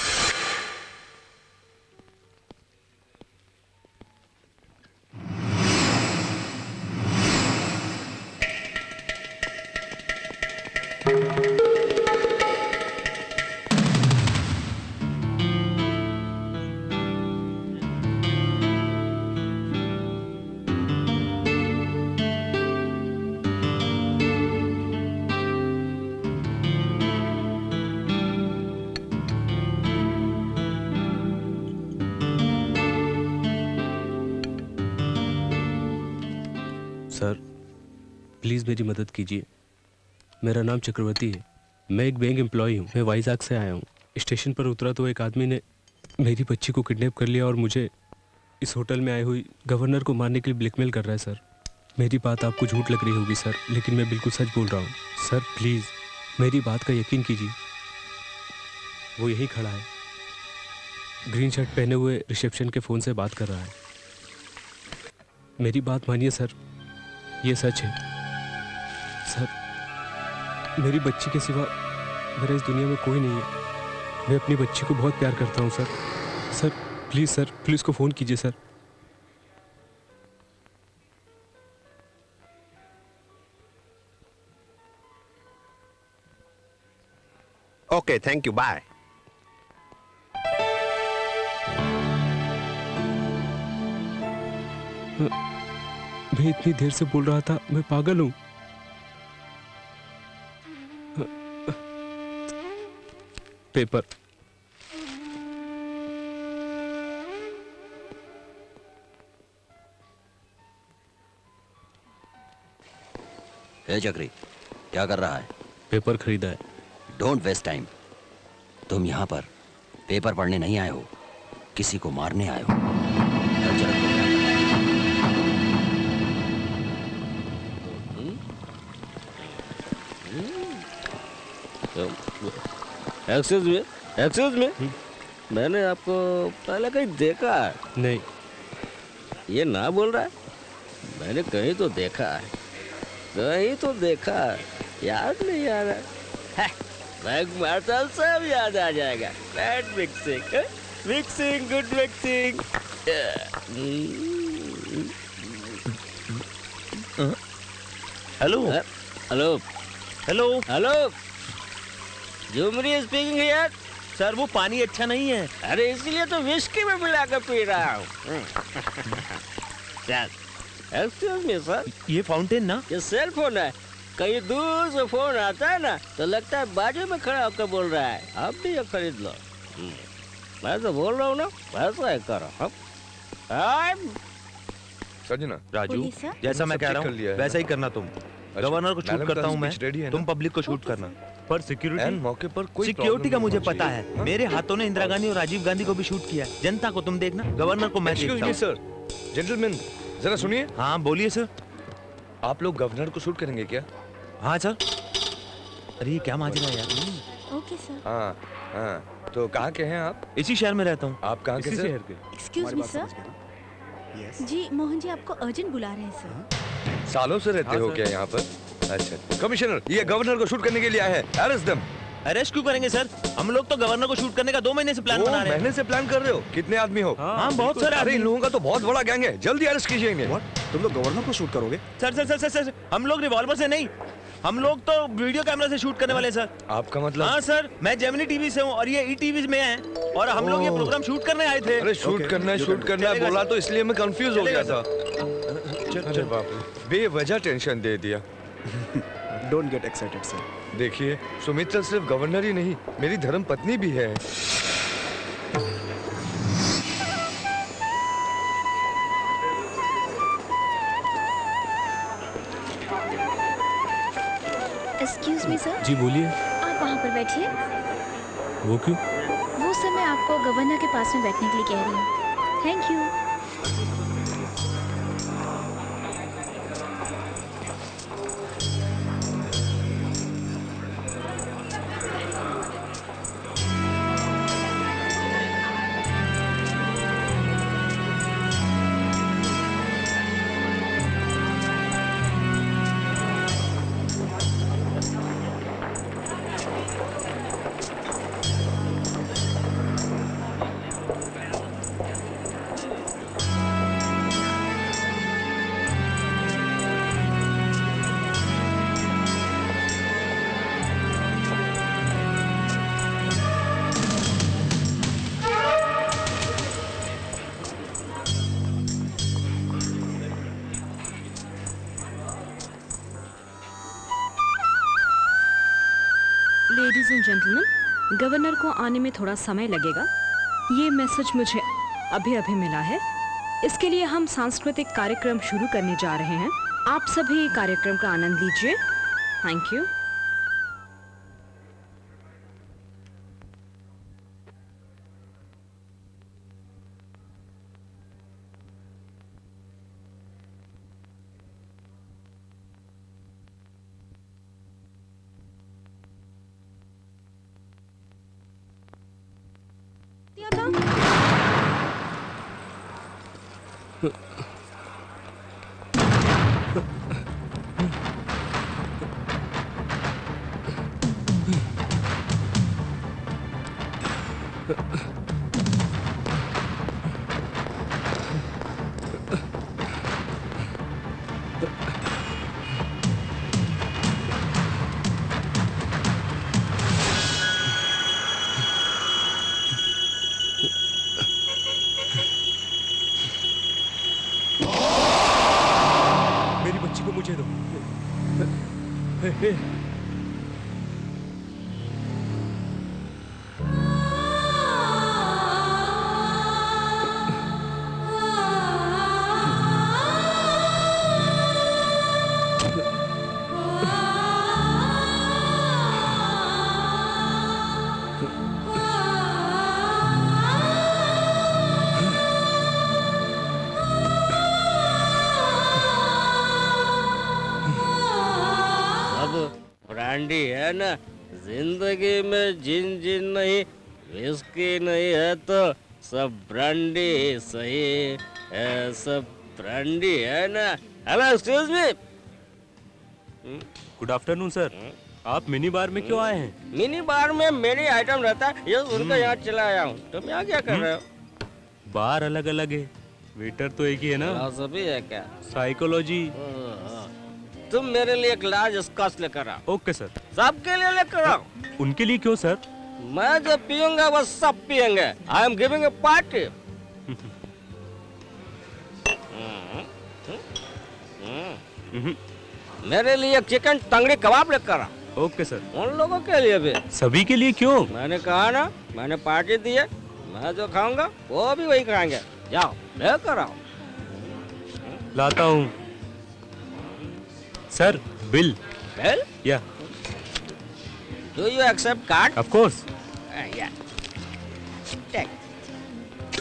सर प्लीज़ मेरी मदद कीजिए। मेरा नाम चक्रवर्ती है, मैं एक बैंक एम्प्लॉय हूँ। मैं वाइजाग से आया हूँ। स्टेशन पर उतरा तो एक आदमी ने मेरी बच्ची को किडनैप कर लिया और मुझे इस होटल में आई हुई गवर्नर को मारने के लिए ब्लैकमेल कर रहा है। सर मेरी बात आपको झूठ लग रही होगी सर, लेकिन मैं बिल्कुल सच बोल रहा हूँ। सर प्लीज़ मेरी बात का यकीन कीजिए। वो यहीं खड़ा है, ग्रीन शर्ट पहने हुए रिसेप्शन के फ़ोन से बात कर रहा है। मेरी बात मानिए सर, ये सच है। सर मेरी बच्ची के सिवा मेरा इस दुनिया में कोई नहीं है। मैं अपनी बच्ची को बहुत प्यार करता हूँ सर। सर प्लीज को फोन कीजिए sir. Okay, thank you, bye. मैं इतनी देर से बोल रहा था मैं पागल हूं। पेपर। हे चक्री, क्या कर रहा है? पेपर खरीदा है। Don't waste time. तुम यहाँ पर पेपर पढ़ने नहीं आए हो, किसी को मारने आए हो। चल चल। एक्सक्यूज मी, मैंने आपको पहले कहीं देखा है? नहीं। ये ना बोल रहा है? मैंने कहीं तो देखा है, कहीं तो देखा है, याद नहीं आ रहा है। बैग मारता सब याद आ जाएगा। Bad mixing, mixing, good mixing. Hello hello hello hello, Jhumri speaking here. Sir वो पानी अच्छा नहीं है। अरे इसलिए तो विस्की में मिलाकर पी रहा हूँ। एक्सक्यूज मी सर, ये फाउंटेन ना? ये सेल फोन है। कहीं दूर से फोन आता है ना तो लगता है बाजू में खड़ा होकर बोल रहा है आप भी ये खरीद लो। मैं तो बोल रहा हूँ ना, वैसा ही करो। संजना, राजू, जैसा मैं कह रहा हूँ वैसा ही करना तुम। गवर्नर को शूट करता हूँ मैं, तुम पब्लिक को शूट करना। पर सिक्योरिटी मौके पर कोई सिक्योरिटी का मुझे पता है। मेरे हाथों ने इंदिरा गांधी और राजीव गांधी को भी शूट किया। जनता को तुम देखना, गवर्नर को मैं देखता हूँ। सर, जेंटलमैन, जरा सुनिए। हाँ बोलिए सर। आप लोग गवर्नर को शूट करेंगे क्या? हाँ सर। अरे ये क्या माजरा है यार। Okay sir. हाँ हाँ, तो कहाँ के हैं आप? इसी शहर में रहता हूँ। आप कहाँ के सर? शहर के। Excuse me sir. जी मोहन जी आपको अर्जेंट बुला रहे हैं सर। सालों से रहते हो क्या यहाँ पर? अच्छा कमिश्नर, ये गवर्नर को शूट करने के लिए आए हैं। Arrest them. अरेस्ट क्यों करेंगे सर? हम लोग तो गवर्नर को शूट करने का 2 महीने से प्लान बना रहे हैं। महीने से प्लान कर रहे हो? कितने आदमी हो? हाँ बहुत सारे। अरे इन लोगों का तो बहुत बड़ा गैंग है, जल्दी अरेस्ट कीजिए इन्हें। तुम लोग गवर्नर को शूट करोगे? सर सर सर सर, हम लोग रिवॉल्वर से नहीं, हम लोग तो वीडियो कैमरा से शूट करने वाले हैं सर। आपका मतलब? हाँ सर, मैं जेमिनी टीवी से हूँ और ये ईटीवी में है और हम लोग ये प्रोग्राम शूट करने आए थे। अरे शूट करना है बोला तो इसलिए मैं कंफ्यूज हो गया था। अरे बाप रे, बेवजह टेंशन दे दिया। Don't get excited sir. देखिए, सुमित्रा सिर्फ गवर्नर ही नहीं, मेरी धर्म पत्नी भी है। Excuse me sir. जी बोलिए। आप वहाँ पर बैठिए। वो क्यों? वो सर मैं आपको गवर्नर के पास में बैठने के लिए कह रही हूँ। Thank you. Ladies and gentleman, governor को आने में थोड़ा समय लगेगा। ये मैसेज मुझे अभी अभी मिला है। इसके लिए हम सांस्कृतिक कार्यक्रम शुरू करने जा रहे हैं। आप सभी कार्यक्रम का आनंद लीजिए। Thank you. मेरी बच्ची को मुझे दो। ब्रांडी है ना, जिंदगी में जिन जिन नहीं, विस्की नहीं है तो सब ब्रांडी सही है, सब ब्रांडी है ना। हेलो एक्सक्यूज मी। गुड आफ्टरनून सर, आप मिनी बार में क्यों आए हैं? मिनी बार में मेरी आइटम रहता है, ये सुनकर यहाँ चला आया हूँ। तुम यहाँ क्या कर रहे हो? बार अलग अलग है, वेटर तो एक ही है ना। फिलॉसफी है क्या? साइकोलॉजी। तुम मेरे लिए एक लार्ज स्कॉच लेकर आओ। Okay sir. सबके लिए लेकर आओ। उनके लिए क्यों सर? मैं जो पीऊंगा वो सब पियेंगे। I am giving a party. मेरे लिए एक चिकन तंगड़ी कबाब लेकर आओ। Okay sir. उन लोगों के लिए भी। सभी के लिए क्यों? मैंने कहा ना, मैंने पार्टी दी है, मैं जो खाऊंगा वो भी वही खाएंगे। जाओ लेकर आओ। लाता हूँ sir. Bill. Bill? Yeah. Do you accept card? Of course. Yeah. Take.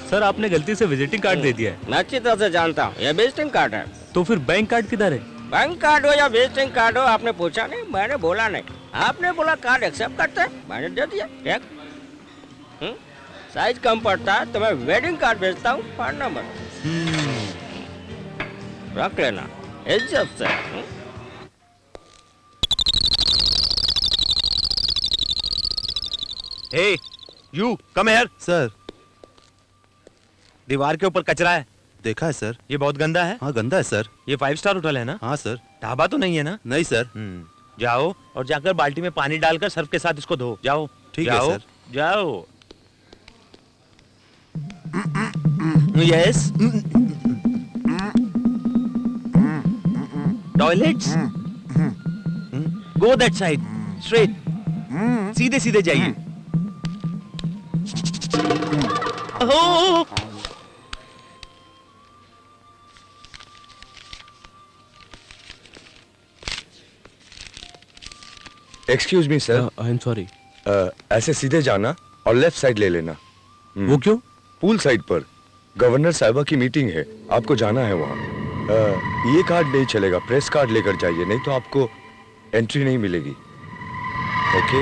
Sir आपने गलती से विजिटिंग कार्ड दे दिया है। मैं अच्छी तरह से जानता हूँ, ये विजिटिंग कार्ड है। तो फिर बैंक कार्ड किधर है? बैंक कार्ड हो या विजिटिंग कार्ड हो, आपने पूछा नहीं, मैंने बोला नहीं। आपने बोला कार्ड एक्सेप्ट करते हैं, मैंने दे दिया। टेक। साइज कम पड़ता है तो मैं वेडिंग कार्ड भेजता हूँ, पढ़ना मत। रख लेना इज्जत से। हे यू कम हियर। सर। दीवार के ऊपर कचरा है, देखा है सर। ये बहुत गंदा है। हाँ गंदा है सर। ये 5 स्टार होटल है ना? हाँ सर। ढाबा तो नहीं है ना? नहीं सर। जाओ और जाकर बाल्टी में पानी डालकर सर्फ के साथ इसको धो। जाओ। ठीक है सर। जाओ। Yes. Toilets. Go that side straight. सीधे सीधे जाइए। Oh excuse me sir. I am sorry. ऐसे सीधे जाना और लेफ्ट साइड ले लेना। वो क्यों? पूल साइड पर गवर्नर साहिबा की मीटिंग है, आपको जाना है वहाँ। ये कार्ड नहीं चलेगा, प्रेस कार्ड लेकर जाइए, नहीं तो आपको एंट्री नहीं मिलेगी। ओके?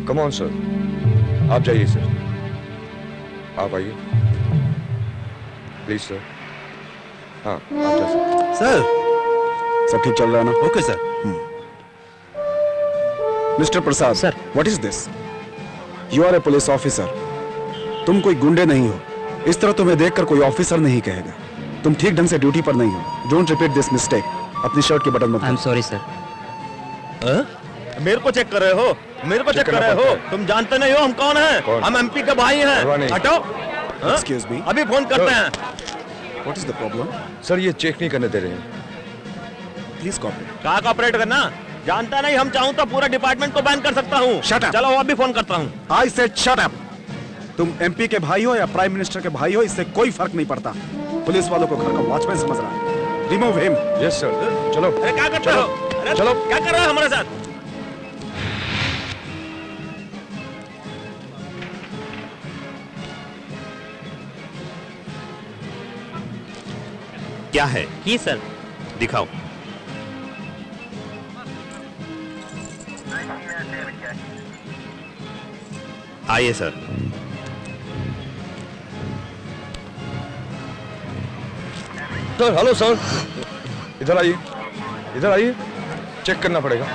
कम ऑन सर, आप जाइए सर, आप आइए प्लीज सर। हाँ आप जा सकते। सर सब ठीक चल रहा है ना? Okay sir. Mister Prasad sir, what is this? You are a police officer, तुम कोई गुंडे नहीं हो। इस तरह तुम्हें देखकर कोई ऑफिसर नहीं कहेगा। तुम ठीक ढंग से ड्यूटी पर नहीं हो। Don't repeat this mistake. अपनी शर्ट के बटन मत। आई एम सॉरी सर। मेरे को चेक कर रहे हो? मेरे को चेक कर रहे हो? तुम जानते नहीं हो हम कौन हैं? हम एमपी के भाई हैं। हटो। एक्सक्यूज मी, अभी फोन करते हैं। What is the problem? Sir ये चेक नहीं करने दे रहे हैं। Please cooperate. कहाँ कॉपरेट करना? जानता नहीं, हम चाहूँ तो पूरा डिपार्टमेंट को बैन कर सकता हूँ। Shut up. चलो अभी फोन करता हूँ। I said shut up. तुम एमपी के भाई हो या प्राइम मिनिस्टर के भाई हो, इससे कोई फर्क नहीं पड़ता। पुलिस वालों को घर का वॉचमैन समझ रहा है। Remove him. Yes sir. चलो। अरे क्या करते हो? अरे चलो। क्या कर रहे हो हमारे साथ? क्या है? जी सर। दिखाओ। आइए सर। सर हेलो सर, इधर आइए, इधर आइए, चेक करना पड़ेगा।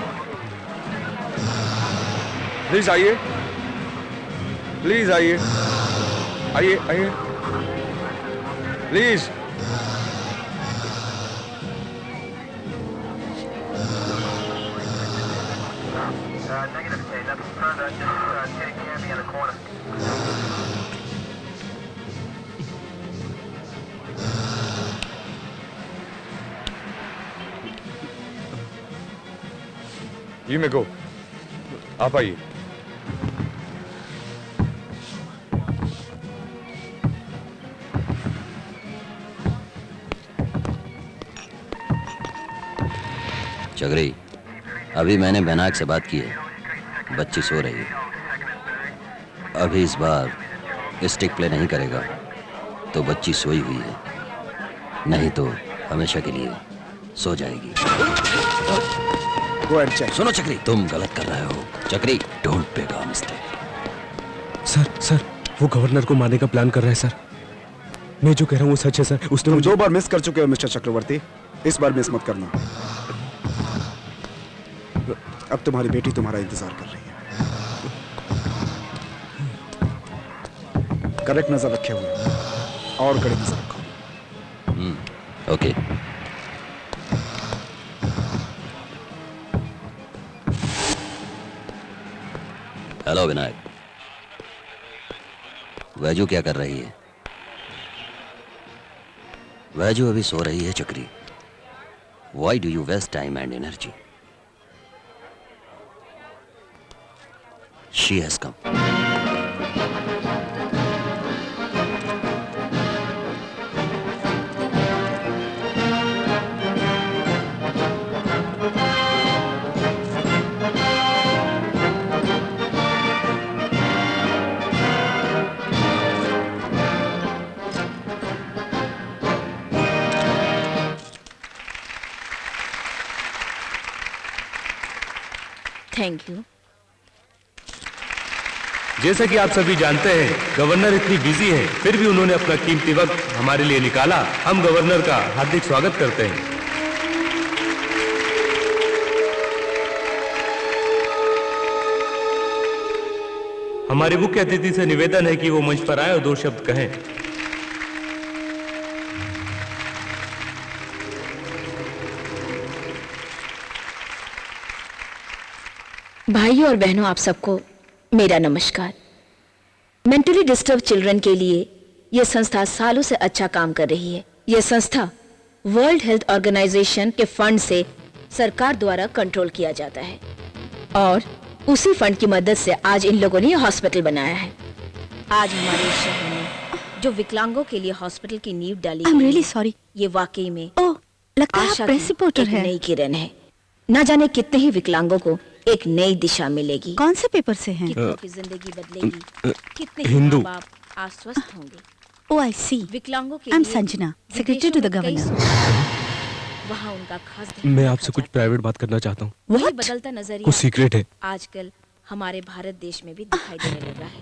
प्लीज आइए, प्लीज आइए, आइए आइए प्लीज। You may go. आप आइए। चगरी, अभी मैंने बैनाक से बात की है, बच्ची सो रही है। अभी इस बार स्टिक प्ले नहीं करेगा तो बच्ची सोई हुई है, नहीं तो हमेशा के लिए सो जाएगी। सुनो चक्री, तुम गलत कर रहे हो। चक्री, don't make a mistake. Sir वो गवर्नर को मारने का प्लान कर रहा है सर। मैं जो कह रहा हूँ वो सच है सर। उसने तुम 2 बार मिस कर चुके हो मिस्टर चक्रवर्ती, इस बार मिस मत करना। अब तुम्हारी बेटी तुम्हारा इंतजार कर रही है। करेक्ट नजर रखे हुए और कड़ी नजर रखो। ओके। हेलो विनायक, वैजू क्या कर रही है? वैजू अभी सो रही है चक्री। Why do you waste time and energy? She has come. Thank you. जैसा कि आप सभी जानते हैं, गवर्नर इतनी बिजी हैं, फिर भी उन्होंने अपना कीमती वक्त हमारे लिए निकाला। हम गवर्नर का हार्दिक स्वागत करते हैं। हमारे मुख्य अतिथि से निवेदन है कि वो मंच पर आए और 2 शब्द कहें। भाइयों और बहनों, आप सबको मेरा नमस्कार। मेंटली डिस्टर्ब चिल्ड्रन के लिए यह संस्था सालों से अच्छा काम कर रही है। यह संस्था वर्ल्ड हेल्थ ऑर्गेनाइजेशन के फंड से सरकार द्वारा कंट्रोल किया जाता है और उसी फंड की मदद से आज इन लोगों ने यह हॉस्पिटल बनाया है। आज हमारे शहर में जो विकलांगों के लिए हॉस्पिटल की नींव डाली I'm really sorry. ये वाकई में लगता है आशा प्रेस की रिपोर्टर एक है। नई किरण है। न जाने कितने ही विकलांगों को एक नई दिशा मिलेगी। कौन से पेपर से हैं? कितनों की जिंदगी बदलेगी, कितने ही हिंदू। माँ बाप आश्वस्त होंगे। Oh, I see. विकलांगों के I'm लिए Sanjana, secretary to the governor. वहाँ उनका खास मैं आपसे कुछ प्राइवेट बात करना चाहता हूँ। वही बदलता नजरिया कुछ सीक्रेट है। आजकल हमारे भारत देश में भी दिखाई देने लगा है।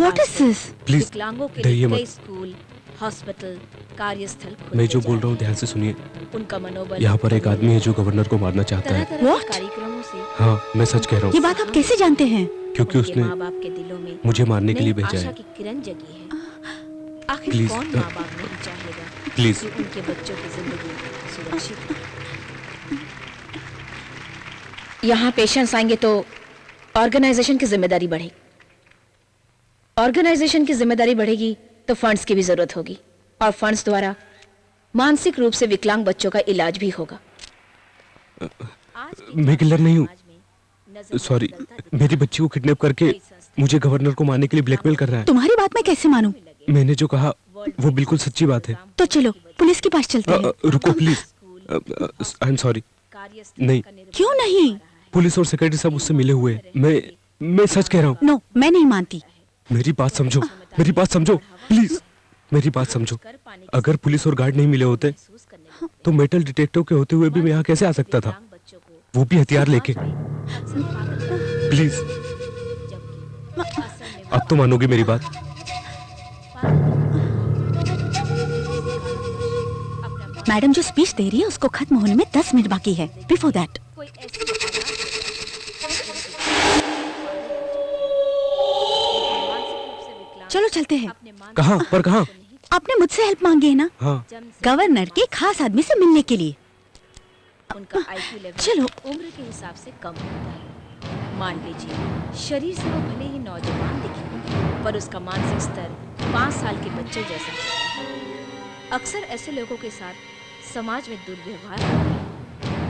What is this? Please, विकलांगों के डरिए लिए मत। कई स्कूल, हॉस्पिटल, कार्यस्थल मैं जो बोल रहा हूँ ध्यान से सुनिए। उनका मनोबल यहाँ पर एक आदमी है जो गवर्नर को मारना चाहता है। तरह के कार्यक्रमों से हाँ, मैं सच कह रहा ये हूँ, बात आप कैसे जानते हैं? क्योंकि उनके उसने माँ बाप के दिलों में मुझे मारने के लिए नई भेजा आशा है। की किरण जगी है। आखिर Please, कौन माँ बाप नहीं चाहेगा Please. कि उनके बच्चों की जिंदगी सुरक्षित हो। यहाँ पेशेंट्स आएंगे तो ऑर्गेनाइजेशन की जिम्मेदारी बढ़ेगी। ऑर्गेनाइजेशन की जिम्मेदारी बढ़ेगी तो फंड्स की भी जरूरत होगी और फंड्स द्वारा मानसिक रूप से विकलांग बच्चों का इलाज भी होगा। मैं किलर नहीं हूँ, सॉरी। मेरी बच्ची को किडनैप करके मुझे गवर्नर को मारने के लिए ब्लैकमेल कर रहा है। तुम्हारी बात मैं कैसे मानूं? मैंने जो कहा वो बिल्कुल सच्ची बात है। तो चलो पुलिस के पास चलते हैं। रुको प्लीज, आई एम सॉरी। नहीं, क्यों नहीं? पुलिस और सेक्रेटरी सब उससे मिले हुए हैं। मैं सच कह रहा हूँ। नो, मैं नहीं मानती। मेरी बात समझो, मेरी बात समझो प्लीज। मेरी बात समझो, अगर पुलिस और गार्ड नहीं मिले होते तो मेटल डिटेक्टर के होते हुए भी मैं यहाँ कैसे आ सकता था, वो भी हथियार लेके। प्लीज अब तो मानोगे मेरी बात। मैडम जो स्पीच दे रही है उसको खत्म होने में 10 मिनट बाकी है। बिफोर दैट चलो चलते हैं। कहाँ पर कहाँ? आपने मुझसे हेल्प मांगी है ना? हाँ। गवर्नर के खास आदमी से मिलने के लिए। उनका IQ लेवल चलो। उम्र के हिसाब से कम होता है। मान लीजिए शरीर से वो भले ही नौजवान दिखे पर उसका मानसिक स्तर 5 साल के बच्चे जैसा होता है। अक्सर ऐसे लोगों के साथ समाज में दुर्व्यवहार होता है।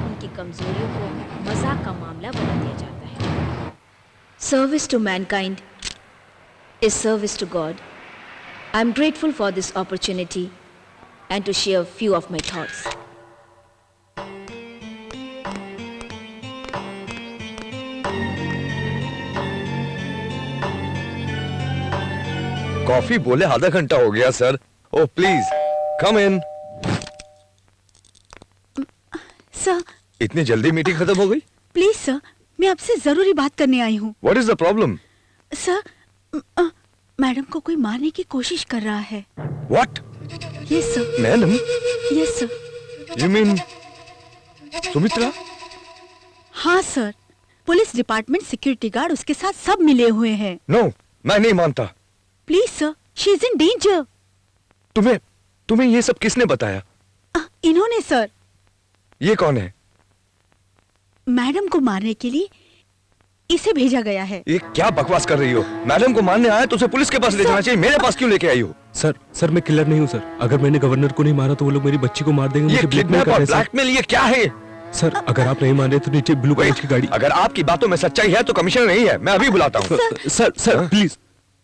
उनकी कमजोरियों को मजाक का मामला बना दिया जाता है। Service to mankind is service to God. I am grateful for this opportunity and to share a few of my thoughts. Coffee बोले आधा घंटा हो गया sir. Oh please come in. Sir इतनी जल्दी मीटिंग खत्म हो गई? प्लीज सर, मैं आपसे जरूरी बात करने आई हूँ। What is the problem? Sir madam को कोई मारने की कोशिश कर रहा है। What? Yes sir. Madam? Yes sir. You mean Sumitra? हाँ sir, police department security guard उसके साथ सब मिले हुए हैं। नो, मैं नहीं मानता। Please sir, she is in danger. तुम्हें ये सब किसने बताया? इन्होंने सर। ये कौन है? मैडम को मारने के लिए इसे भेजा गया है। ये क्या बकवास कर रही हो? मैडम को मारने आया तो उसे पुलिस के पास ले जाना चाहिए, मेरे पास क्यों लेके आई हो? सर मैं किलर नहीं हूँ सर। अगर मैंने गवर्नर को नहीं मारा तो वो लोग मेरी बच्ची को मार देंगे। ये किडनैप और ब्लैकमेल ये क्या है? सर अगर आप नहीं मान रहे तो नीचे ब्लू कलर की गाड़ी। अगर आपकी बातों में सच्चाई है तो कमिश्नर नहीं है, मैं अभी बुलाता हूँ। सर प्लीज,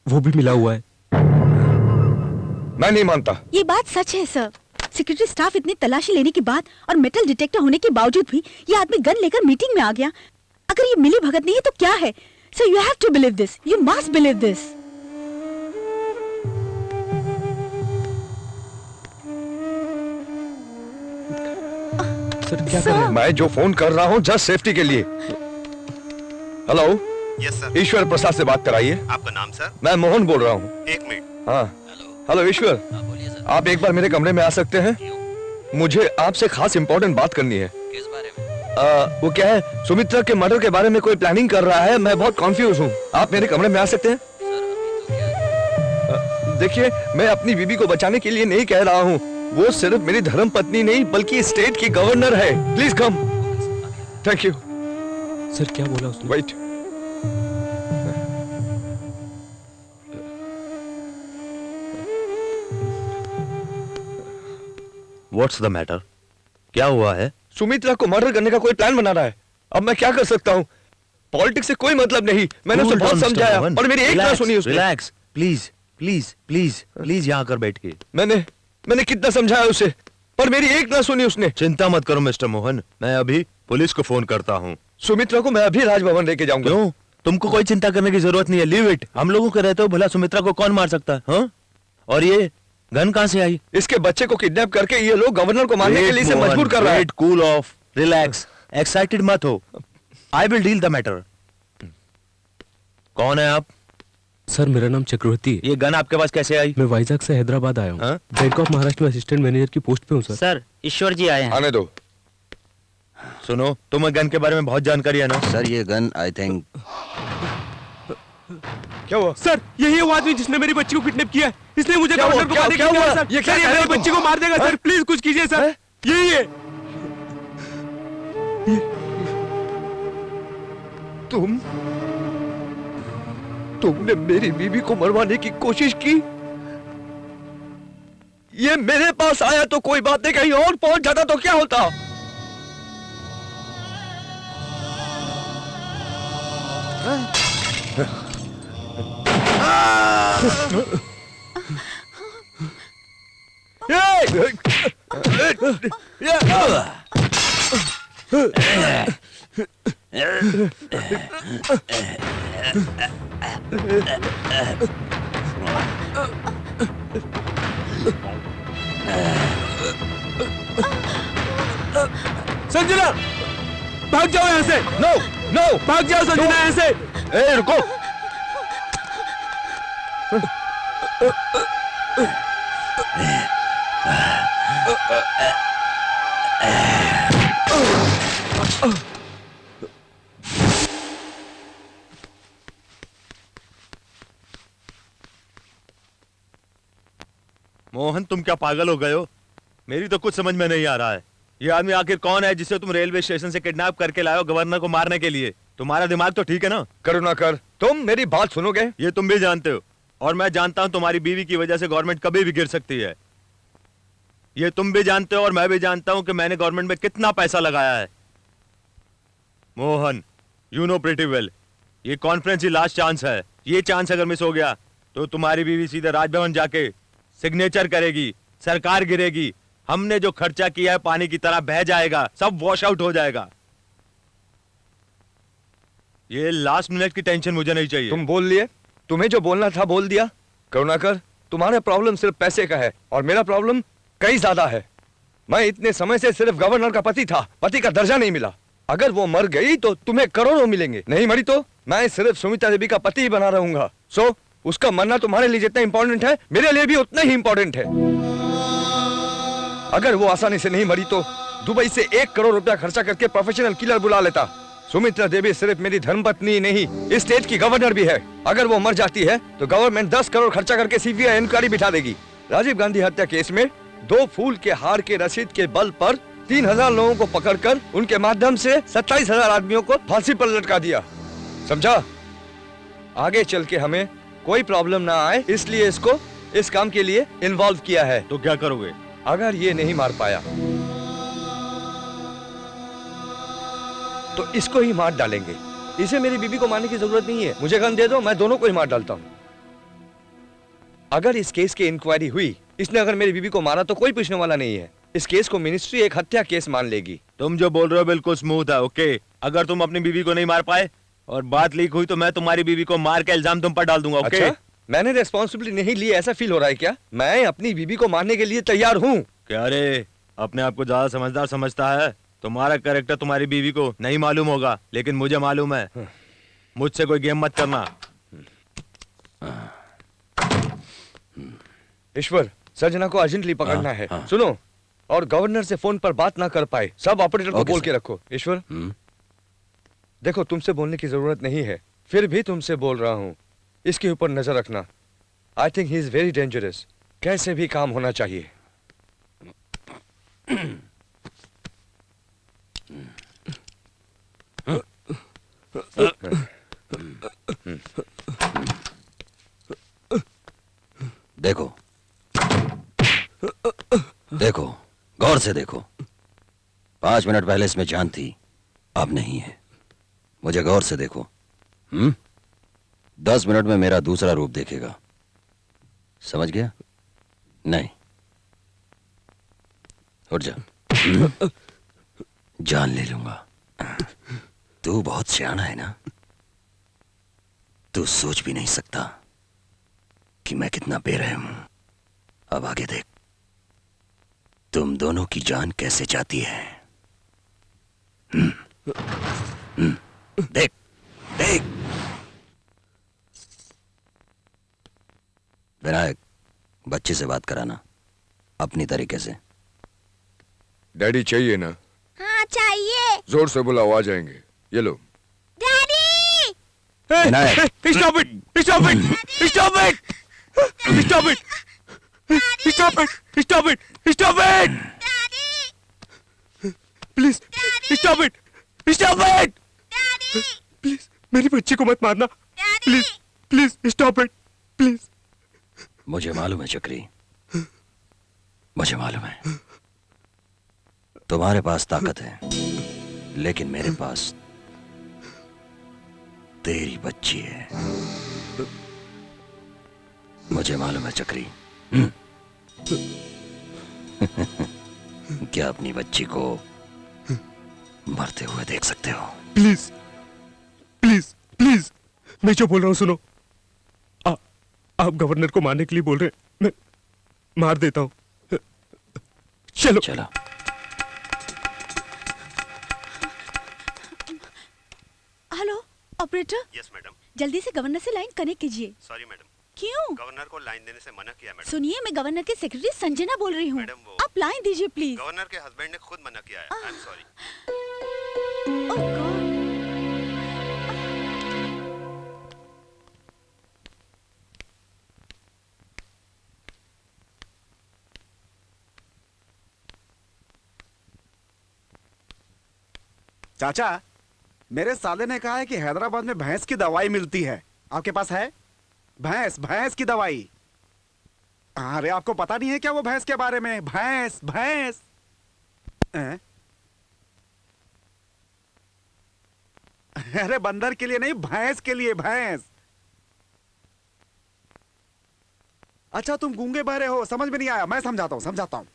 वो भी मिला हुआ है। मैं नहीं मानता। ये बात सच है सर। सिक्योरिटी स्टाफ इतनी तलाशी लेने के बाद और मेटल डिटेक्टर होने के बावजूद भी ये आदमी गन लेकर मीटिंग में आ गया। अगर ये मिली भगत नहीं है तो क्या है? Sir you have to believe this, you must believe this. Sir क्या कर रहे हैं? मैं जो फोन कर रहा हूँ जस्ट सेफ्टी के लिए। Hello. Yes sir. Ishwar Prasad से बात कराइए। आपका नाम सर? मैं मोहन बोल रहा हूँ। एक मिनट। हाँ हेलो ईश्वर, आप एक बार मेरे कमरे में आ सकते हैं? मुझे आपसे खास इंपॉर्टेंट बात करनी है। किस बारे में? वो क्या है, सुमित्रा के मर्डर के बारे में कोई प्लानिंग कर रहा है। मैं बहुत कॉन्फ्यूज हूँ। आप मेरे कमरे में आ सकते हैं? देखिए, मैं अपनी बीबी को बचाने के लिए नहीं कह रहा हूँ। वो सिर्फ मेरी धर्म पत्नी नहीं बल्कि स्टेट की गवर्नर है। Please come. Thank you. Sir क्या बोला उसने? वेट। What's the matter? क्या हुआ है? सुमित्रा को मर्डर करने का कोई प्लान बना रहा है। अब मैं क्या कर सकता हूँ? पॉलिटिक्स से कोई मतलब नहीं। मैंने उसे बहुत समझाया और मेरी एक ना सुनी उसने। Relax please please please please, यहाँ कर बैठ के। मैंने कितना समझाया उसे पर मेरी एक ना सुनी उसने। चिंता मत करो मिस्टर मोहन, मैं अभी पुलिस को फोन करता हूँ। सुमित्रा को मैं अभी राजभवन लेके जाऊंगा। क्यों? तुमको कोई चिंता करने की जरूरत नहीं है। Leave it. हम लोगों के रहते हो भला सुमित्रा को कौन मार सकता है? हाँ? और ये गन कहाँ से आई? इसके बच्चे को किडनैप करके ये लोग गवर्नर को मारने के लिए इसे मजबूर कर रहा है। कूल ऑफ, रिलैक्स, एक्साइटेड मत हो। I will deal the matter. कौन है आप? सर मेरा नाम चक्रवर्ती है। ये गन आपके पास कैसे आई? मैं वाइजैक से हैदराबाद आया हूँ। बैंक ऑफ महाराष्ट्र में असिस्टेंट मैनेजर की पोस्ट पे हूँ सर। सर ईश्वर जी आए हैं। आने दो। सुनो, तुम्हें गन के बारे में बहुत जानकारी है ना? सर ये गन आई थिंक। क्या हुआ? सर यही वो आदमी जिसने मेरी बच्ची को किडनैप किया है। इसने मुझे गवर्नर को मारने के लिए कहा सर। ये क्या मेरी बच्ची को मार देगा सर। प्लीज कुछ कीजिए सर। यही है। तुमने मेरी बीबी को मरवाने की कोशिश की। ये मेरे पास आया तो कोई बात नहीं, कहीं और पहुंच जाता तो क्या होता? संजना, भाग जाओ यहाँ से। नो नो, भाग जाओ संजना यहाँ से। ए रुको। मोहन, तुम क्या पागल हो गए हो? मेरी तो कुछ समझ में नहीं आ रहा है। ये आदमी आखिर कौन है जिसे तुम रेलवे स्टेशन से किडनैप करके लाए हो गवर्नर को मारने के लिए? तुम्हारा दिमाग तो ठीक है ना? करुणाकर, तुम मेरी बात सुनोगे? ये तुम भी जानते हो, और मैं जानता हूं तुम्हारी बीवी की वजह से गवर्नमेंट कभी भी गिर सकती है। ये तुम भी जानते हो और मैं भी जानता हूं कि मैंने गवर्नमेंट में कितना पैसा लगाया है। Mohan, you know pretty well, ये कॉन्फ्रेंस ही लास्ट चांस है। ये चांस अगर मिस हो गया तो तुम्हारी बीवी सीधे राजभवन जाके सिग्नेचर करेगी, सरकार गिरेगी, हमने जो खर्चा किया है पानी की तरह बह जाएगा, सब वॉश आउट हो जाएगा। ये लास्ट मिनट की टेंशन मुझे नहीं चाहिए। तुम बोल लिए, तुम्हें जो बोलना था बोल दिया। करुणाकर, तुम्हारा प्रॉब्लम सिर्फ पैसे का है और मेरा प्रॉब्लम कई ज्यादा है। मैं इतने समय से सिर्फ गवर्नर का पति था, पति का दर्जा नहीं मिला। अगर वो मर गई तो तुम्हें करोड़ों मिलेंगे, नहीं मरी तो मैं सिर्फ सुमित्रा देवी का पति ही बना रहूंगा। सो उसका मरना तुम्हारे लिए जितना इंपॉर्टेंट है मेरे लिए भी उतना ही इंपॉर्टेंट है। अगर वो आसानी से नहीं मरी तो दुबई से 1 करोड़ रुपया खर्चा करके प्रोफेशनल किलर बुला लेता। सुमित्रा देवी सिर्फ मेरी धर्मपत्नी नहीं, इस स्टेट की गवर्नर भी है। अगर वो मर जाती है तो गवर्नमेंट 10 करोड़ खर्चा करके सीबीआई इंक्वायरी बिठा देगी। राजीव गांधी हत्या केस में 2 फूल के हार के रसीद के बल पर 3000 लोगों को पकड़कर उनके माध्यम से 27,000 आदमियों को फांसी पर लटका दिया। समझा? आगे चल के हमें कोई प्रॉब्लम ना आए इसलिए इसको इस काम के लिए इन्वॉल्व किया है। तो क्या करोगे? अगर ये नहीं मार पाया तो इसको ही मार डालेंगे। इसे मेरी बीबी को मारने की जरूरत नहीं है, मुझे गन दे दो, मैं दोनों को ही मार डालता हूं। अगर इस केस की इंक्वायरी हुई, इसने अगर मेरी बीबी को मारा तो कोई पूछने वाला नहीं है। इस केस को मिनिस्ट्री एक हत्या केस मान लेगी। तुम जो बोल रहे हो बिल्कुल स्मूथ है, ओके। अगर तुम अपनी बीवी को नहीं मार पाए और बात लीक हुई तो मैं तुम्हारी बीवी को मार के इल्जाम तुम पर डाल दूंगा, ओके? अच्छा? मैंने रिस्पॉन्सिबिलिटी नहीं ली, ऐसा फील हो रहा है क्या? मैं अपनी बीवी को मारने के लिए तैयार हूँ। क्या रे, अपने आप को ज्यादा समझदार समझता है? तुम्हारा कैरेक्टर तुम्हारी बीवी को नहीं मालूम होगा, लेकिन मुझे मालूम है। मुझसे कोई गेम मत करना। ईश्वर, संजना को अर्जेंटली पकड़ना है। सुनो, और गवर्नर से फोन पर बात ना कर पाए, सब ऑपरेटर को बोल के रखो। ईश्वर, देखो तुमसे बोलने की जरूरत नहीं है, फिर भी तुमसे बोल रहा हूँ, इसके ऊपर नजर रखना। I think he is very dangerous. कैसे भी काम होना चाहिए। देखो देखो, गौर से देखो। 5 मिनट पहले इसमें जान थी, अब नहीं है। मुझे गौर से देखो। 10 मिनट में मेरा दूसरा रूप देखेगा, समझ गया? नहीं, उठ जा। जान ले लूंगा। तू बहुत सियाना है ना? तू सोच भी नहीं सकता कि मैं कितना बेरहम हूं। अब आगे देख, तुम दोनों की जान कैसे जाती है। देख देख। विनायक, बच्चे से बात कराना अपनी तरीके से। डैडी चाहिए ना? हाँ चाहिए। जोर से बुलाओ, आ जाएंगे। ये लो। Daddy! Vinayak, stop it! Stop it! Stop it! Stop it! Stop it! Stop it! Stop it! Please stop it! Stop it! Please मेरी बच्ची को मत मारना। Please please stop it, please. मुझे मालूम है चक्री, मुझे मालूम है तुम्हारे पास ताकत है, लेकिन मेरे पास तेरी बच्ची है। मुझे मालूम है चक्री। क्या अपनी बच्ची को मरते हुए देख सकते हो? प्लीज प्लीज प्लीज, मैं जो बोल रहा हूं सुनो। आप गवर्नर को मारने के लिए बोल रहे हैं। मार देता हूं। चलो चलो। Hello operator. Yes madam. जल्दी से गवर्नर से लाइन कनेक्ट कीजिए। Sorry madam. क्यों? गवर्नर को लाइन देने से मना किया मैडम। सुनिए, मैं गवर्नर के सेक्रेटरी संजना बोल रही हूँ। मैडम, वो आप लाइन दीजिए प्लीज। गवर्नर के हस्बैंड ने खुद मना किया है। आई एम सॉरी। चाचा, मेरे साले ने कहा है कि हैदराबाद में भैंस की दवाई मिलती है। आपके पास है? भैंस भैंस की दवाई। अरे आपको पता नहीं है क्या वो भैंस के बारे में? भैंस भैंस। अरे बंदर के लिए नहीं, भैंस के लिए, भैंस। अच्छा तुम गूंगे बहरे हो, समझ में नहीं आया? मैं समझाता हूं, समझाता हूं।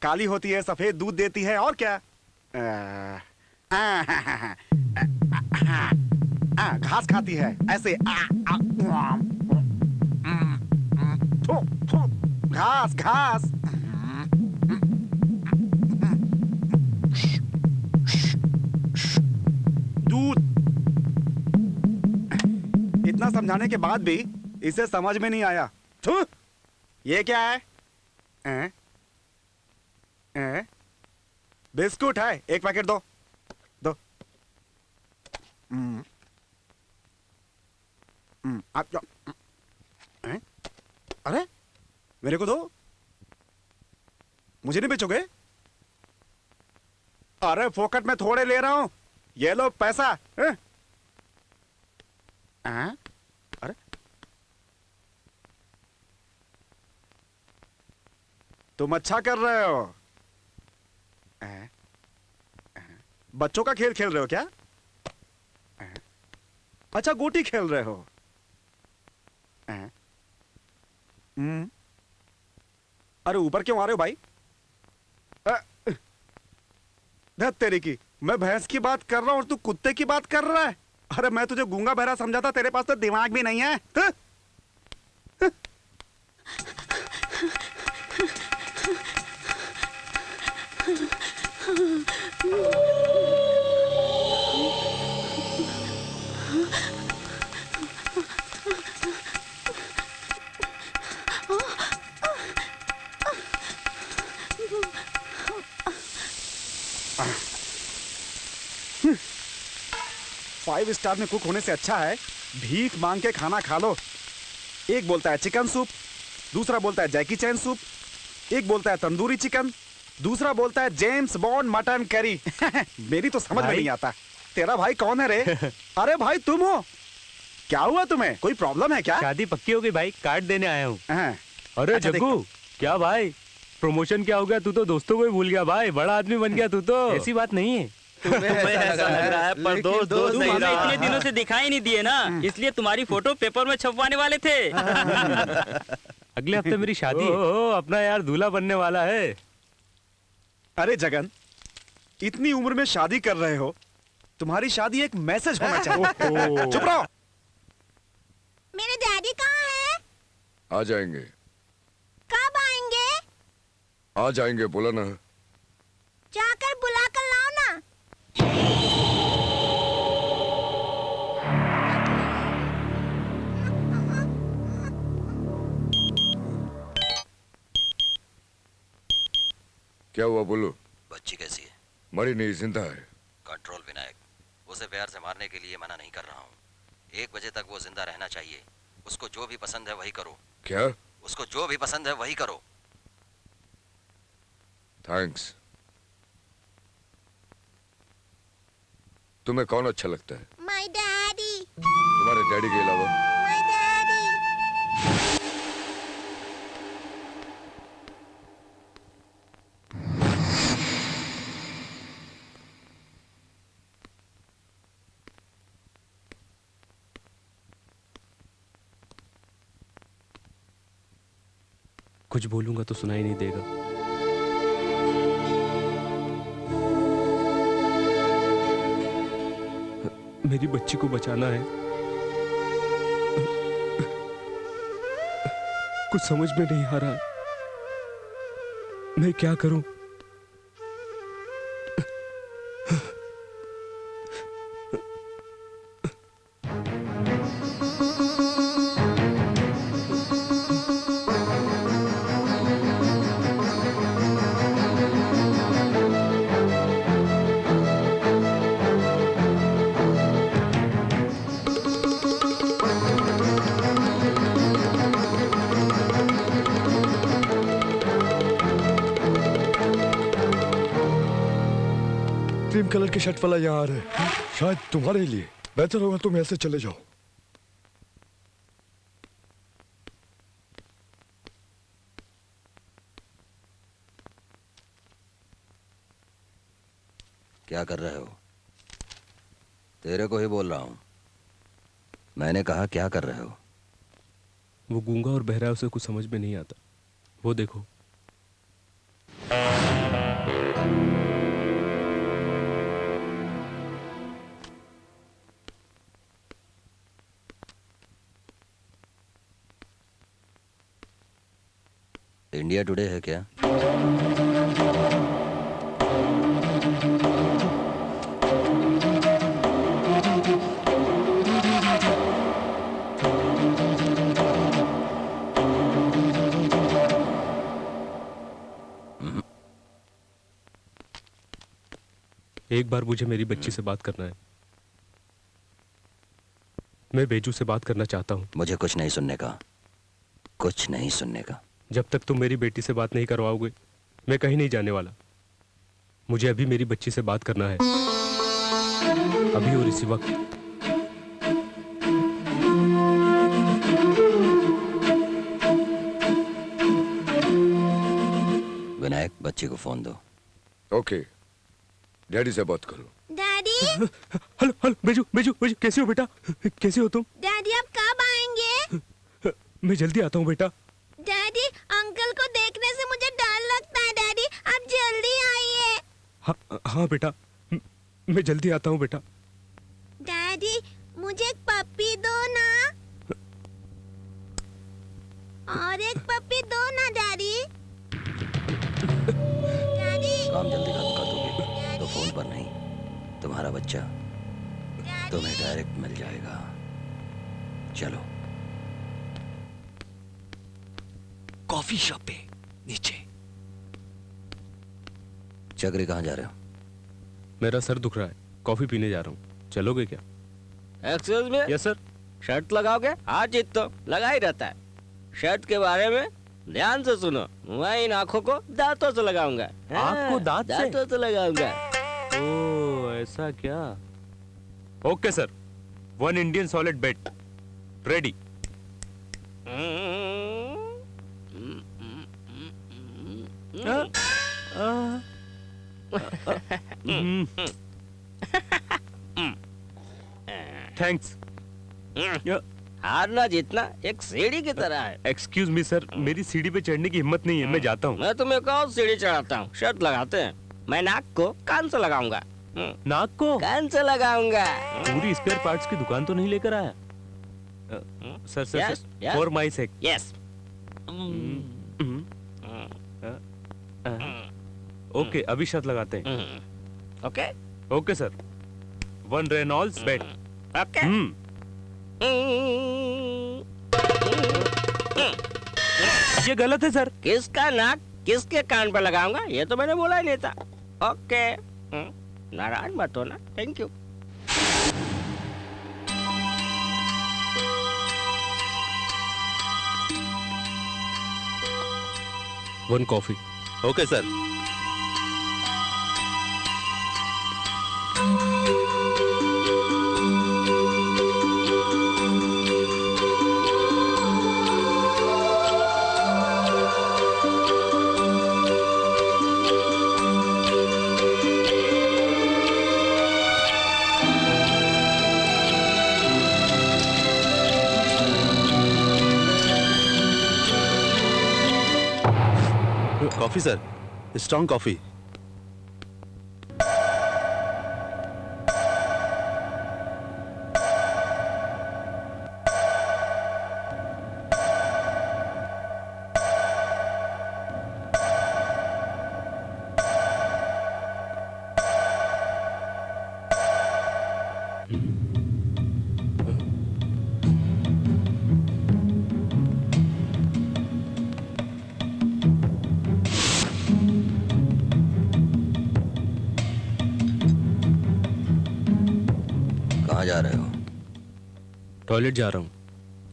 काली होती है, सफेद दूध देती है, और क्या? घास खाती है ऐसे। घास घास। दूध। इतना समझाने के बाद भी इसे समझ में नहीं आया। ये क्या है? बिस्कुट है, एक पैकेट दो। दो। आप अरे मेरे को दो, मुझे नहीं बेचोगे? अरे फोकट में थोड़े ले रहा हूं, ये लो पैसा। अरे तुम अच्छा कर रहे हो। बच्चों का खेल खेल रहे हो क्या? अच्छा गोटी खेल रहे हो। अरे ऊपर क्यों आ रहे हो भाई? धत तेरी की, मैं भैंस की बात कर रहा हूं और तू कुत्ते की बात कर रहा है। अरे मैं तुझे गूंगा बहरा समझा था, तेरे पास तो दिमाग भी नहीं है। फाइव स्टार में कुक होने से अच्छा है भीख मांग के खाना खा लो। एक बोलता है चिकन सूप, दूसरा बोलता है जैकी चैन सूप, एक बोलता है तंदूरी चिकन, दूसरा बोलता है जेम्स बॉन्ड मटन करी। मेरी तो समझ में नहीं आता। तेरा भाई कौन है रे? अरे भाई तुम हो? क्या हुआ तुम्हें? कोई प्रॉब्लम है क्या? शादी पक्की हो गई भाई, कार्ड देने आया हूँ। अरे अच्छा, जग्गू, क्या भाई प्रमोशन क्या हो गया? तू तो दोस्तों को ही भूल गया भाई, बड़ा आदमी बन गया तू तो। ऐसी बात नहीं है। तुम्हें ऐसा लग रहा है, पर दोस्त तुम हमें इतने दिनों से दिखाई नहीं दिए ना, इसलिए तुम्हारी फोटो पेपर में छपवाने वाले थे। अगले हफ्ते मेरी शादी है। अपना यार दूल्हा बनने वाला है। अरे जगन, इतनी उम्र में शादी कर रहे हो, तुम्हारी शादी एक मैसेज होना चाहिए। चुप रहो। मेरे डैडी कहाँ है? आ जाएंगे। कब आएंगे? आ जाएंगे बोला ना। जाकर बुला कर लाओ ना। क्या हुआ बोलो? बच्ची कैसी है? मरी नहीं, जिंदा है। कंट्रोल विनायक, उसे प्यार से मारने के लिए मना नहीं कर रहा हूँ। 1 बजे तक वो जिंदा रहना चाहिए। उसको जो भी पसंद है वही करो। क्या? उसको जो भी पसंद है वही करो। थैंक्स। तुम्हें कौन अच्छा लगता है? My daddy. तुम्हारे डैडी के अलावा? My daddy. कुछ बोलूंगा तो सुनाई नहीं देगा। मेरी बच्ची को बचाना है। कुछ समझ में नहीं आ रहा है, मैं क्या करूं? क्रीम कलर की शर्ट वाला यहाँ आ रहा है, शायद तुम्हारे लिए बेहतर होगा तुम ऐसे चले जाओ। क्या कर रहे हो? तेरे को ही बोल रहा हूं। मैंने कहा क्या कर रहे हो? वो गूंगा और बहरा है, उसे कुछ समझ में नहीं आता। वो देखो। इंडिया टुडे है क्या? एक बार मुझे मेरी बच्ची से बात करना है। मैं बेजू से बात करना चाहता हूँ। मुझे कुछ नहीं सुनने का, कुछ नहीं सुनने का। जब तक तुम मेरी बेटी से बात नहीं करवाओगे मैं कहीं नहीं जाने वाला। मुझे अभी मेरी बच्ची से बात करना है, अभी और इसी वक्त। विनायक, बच्ची को फोन दो। ओके, डैडी से बात करो। Daddy. Hello hello, Beju Beju Beju, कैसे हो बेटा? कैसे हो तुम? डैडी आप कब आएंगे? मैं जल्दी आता हूँ बेटा। डैडी, अंकल को देखने से मुझे डर लगता है। डैडी आप जल्दी आइए। हाँ हाँ बेटा, मैं जल्दी आता हूँ बेटा। डैडी मुझे एक पप्पी दो ना, और एक पप्पी दो ना डैडी। काम जल्दी खत्म कर दोगे तो फोन पर नहीं, तुम्हारा बच्चा तुम्हें डायरेक्ट मिल जाएगा। चलो। कॉफी शॉप पे नीचे। चक्री कहाँ जा रहे हो? मेरा सर दुख रहा है, कॉफी पीने जा रहा हूँ। चलोगे क्या? Excuse me. Yes sir. Shirt लगाओगे? हाँ जीत तो लगा ही रहता है। शर्ट के बारे में ध्यान से सुनो। मैं इन आंखों को दांतों से लगाऊंगा। आँख को दांत से? दांतों से लगाऊंगा। ओह ऐसा क्या? ओके सर, 1 इंडियन सॉलिड बेट रेडी। थैंक्स। हारना जीतना एक सीढ़ी की तरह है। एक्सक्यूज मी सर, मेरी सीढ़ी पे चढ़ने की हिम्मत नहीं है, मैं जाता हूँ। मैं तुम्हें कौन सीढ़ी चढ़ाता हूँ? शर्ट लगाते हैं। मैं नाक को कान से लगाऊंगा। नाक को कान से लगाऊंगा। पूरी स्पेयर पार्ट्स की दुकान तो नहीं लेकर आया? Sir sir Yes, yes. For my sake. Yes. Okay, अभी शर्त लगाते हैं। Okay okay sir, 1 Reynolds bet. Okay. ये गलत है सर। किसका नाक किसके कान पे लगाऊंगा ये तो मैंने बोला ही नहीं था। ओके, नाराज मत हो ना। Thank you. One coffee. Okay sir. Coffee sir, strong coffee. Toilet जा रहा हूँ,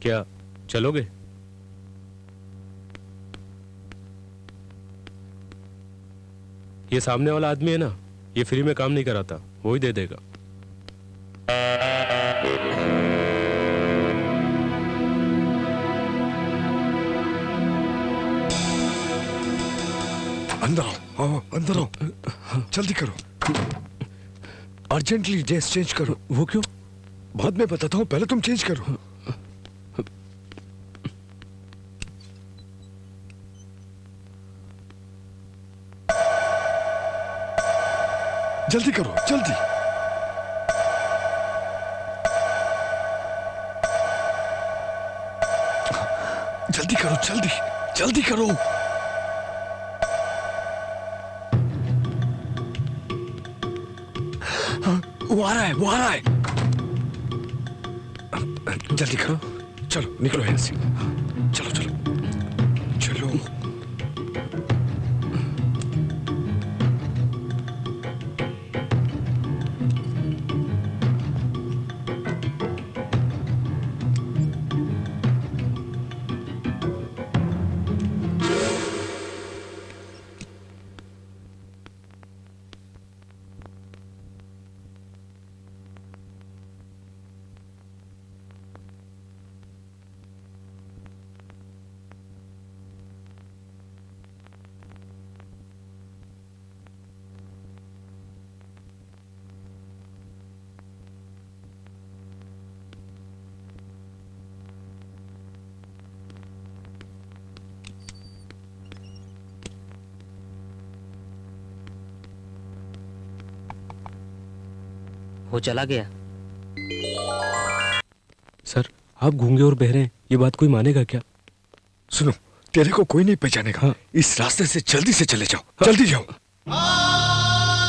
क्या चलोगे? ये सामने वाला आदमी है ना, ये फ्री में काम नहीं कराता, वो ही दे देगा। अंदर आओ, अंदर आओ, जल्दी करो, अर्जेंटली ड्रेस चेंज करो। वो क्यों? बाद में बताता हूँ, पहले तुम चेंज करो। जल्दी करो, जल्दी। जल्दी करो, जल्दी, जल्दी करो। वो आ रहा है, वो आ रहा है। जल्दी करो, चलो निकलो यहाँ से। चलो चलो चलो। वो चला गया। सर, आप गूंगे और बहरे हैं, ये बात कोई मानेगा क्या? सुनो, तेरे को कोई नहीं पहचानेगा। हाँ। इस रास्ते से जल्दी से चले जाओ। हाँ। जल्दी जाओ।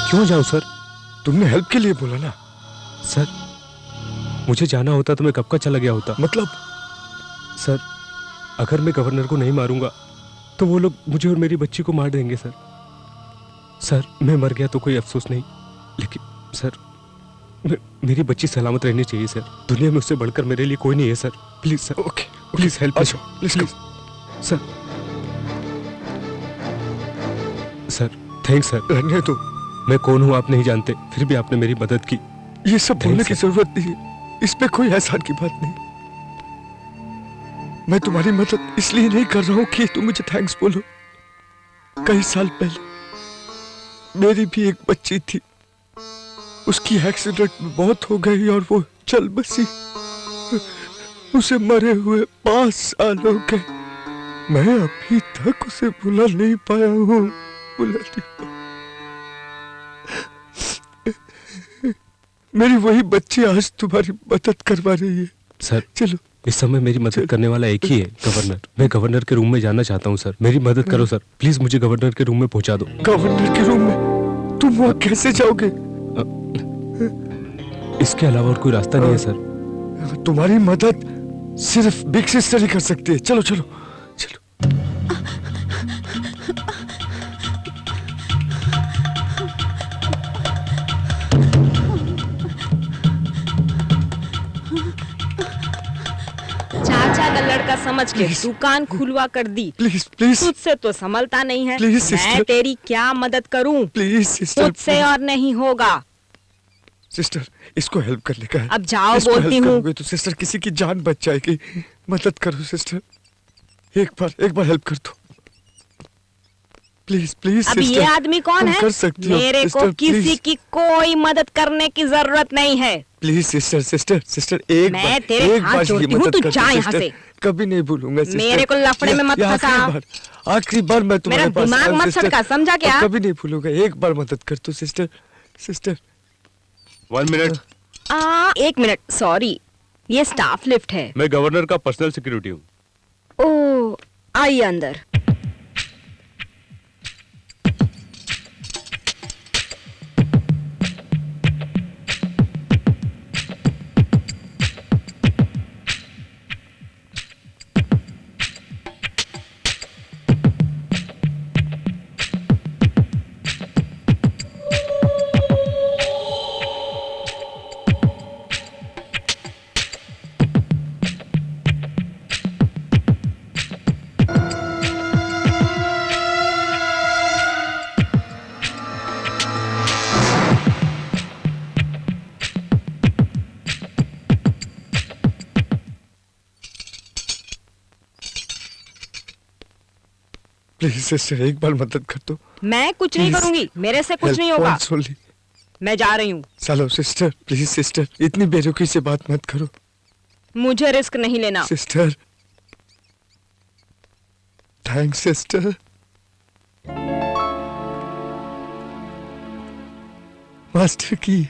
क्यों जाऊं सर? तुमने हेल्प के लिए बोला ना। सर, मुझे जाना होता तो मैं कब का चला गया होता। मतलब? सर, अगर मैं गवर्नर को नहीं मारूंगा तो वो लोग मुझे और मेरी बच्ची को मार देंगे सर। सर, मैं मर गया तो कोई अफसोस नहीं, लेकिन सर मेरी बच्ची सलामत रहनी चाहिए सर। दुनिया में उससे बढ़कर मेरे लिए कोई नहीं है sir. Please sir. Okay, please help. Please sir. Sir thanks sir. रहने दो। मैं कौन हूँ आप नहीं जानते, फिर भी आपने मेरी मदद की। ये सब बोलने की जरूरत नहीं है, इसमें कोई एहसान की बात नहीं। मैं तुम्हारी मदद इसलिए नहीं कर रहा हूँ कि तुम मुझे थैंक्स बोलो। कई साल पहले मेरी भी एक बच्ची थी, उसकी एक्सीडेंट में मौत हो गई और वो चल बसी। उसे मरे हुए 5 साल हो गए। मैं अभी तक उसे भुला नहीं पाया हूँ, भुला नहीं पाया। मेरी वही बच्ची आज तुम्हारी मदद करवा रही है। सर चलो। इस समय मेरी मदद करने वाला एक ही है, गवर्नर। मैं गवर्नर के रूम में जाना चाहता हूँ सर, मेरी मदद करो सर। प्लीज मुझे गवर्नर के रूम में पहुँचा दो। गवर्नर के रूम में? तुम वहाँ कैसे जाओगे? इसके अलावा और कोई रास्ता नहीं है सर। तुम्हारी मदद सिर्फ बिग सिस्टर ही कर सकती है। चलो चलो चलो। चाचा का लड़का समझ के दुकान खुलवा कर दी। Please please. तुझसे तो संभलता नहीं है। प्लीज मैं सिस्टर। तेरी क्या मदद करूं? Please sister. तुझसे और नहीं होगा। सिस्टर, इसको हेल्प करने का है। अब जाओ, इसको बोलती हेल्प हूँ। करोगे तो सिस्टर किसी की जान बच जाएगी। मदद करो सिस्टर, एक बार हेल्प कर दो प्लीज प्लीज। अब ये आदमी कौन है? कर सकती हो मेरे सिस्टर, को किसी प्लीज। की कोई मदद करने की जरूरत नहीं है। प्लीज सिस्टर सिस्टर सिस्टर, एक मैं बार तेरे एक हाथ बार जोड़ती ये हूँ, मदद तू कर जा दो यहाँ सिस्टर। से। कभी नहीं भूलूंगा सिस्टर। मेरे को लफड़े में मत फंसा। आखिरी बार मैं तुम्हारे मेरा पास दिमाग आया हूँ, मत सिस्टर। सटका, समझा क्या? और कभी नहीं भूलूंगा। एक बार मदद कर दो sister sister. 1 minute. 1 minute, sorry, ये स्टाफ लिफ्ट है। मैं गवर्नर का पर्सनल सिक्योरिटी हूँ। ओह, आइए अंदर। प्लीज सिस्टर एक बार मदद कर दो। मैं कुछ नहीं Please. करूंगी, मेरे से कुछ नहीं Help होगा। wants only. मैं जा रही हूँ। चलो सिस्टर, प्लीज सिस्टर, इतनी बेरुखी से बात मत करो मुझे रिस्क नहीं लेना। सिस्टर। Thanks sister. मास्टर की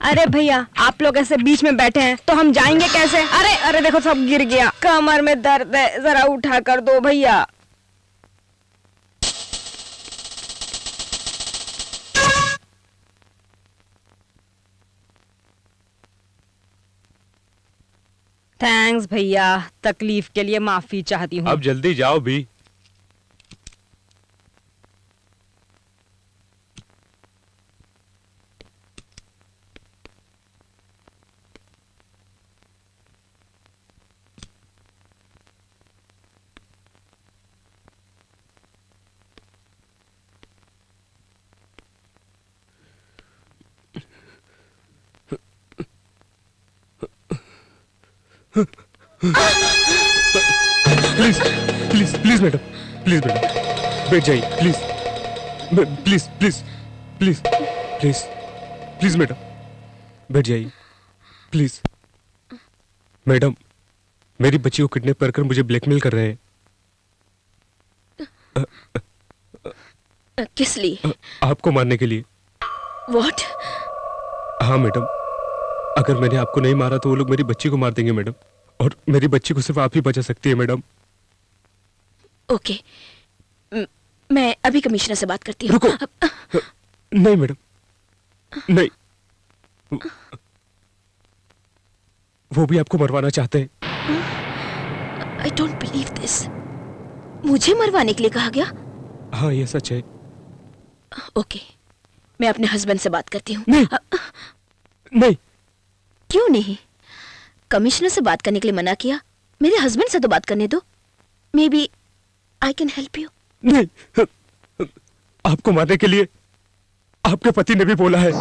अरे भैया, आप लोग ऐसे बीच में बैठे हैं तो हम जाएंगे कैसे? अरे अरे देखो सब गिर गया, कमर में दर्द है, जरा उठा कर दो भैया। थैंक्स भैया, तकलीफ के लिए माफी चाहती हूँ। अब जल्दी जाओ भी। Please please please madam, please madam बैठ जाइए please, please please please please please madam बैठ जाइए प्लीज। मैडम, मेरी बच्ची को किडनैप कर कर मुझे ब्लैकमेल कर रहे हैं। किस लिए? आपको मारने के लिए। व्हाट? हाँ मैडम, अगर मैंने आपको नहीं मारा तो वो लोग मेरी बच्ची को मार देंगे मैडम, और मेरी बच्ची को सिर्फ आप ही बचा सकती है मैडम। ओके, मैं अभी कमिश्नर से बात करती हूँ। रुको। नहीं मैडम, नहीं, वो भी आपको मरवाना चाहते हैं। I don't believe this. मुझे मरवाने के लिए कहा गया? हाँ ये सच है। ओके, मैं अपने हस्बैंड से बात करती हूँ। नहीं, नहीं। क्यों नहीं? कमिश्नर से बात करने के लिए मना किया, मेरे हस्बैंड से तो बात करने दो। Maybe I can help you. नहीं, आपको मारने के लिए आपके पति ने भी बोला है।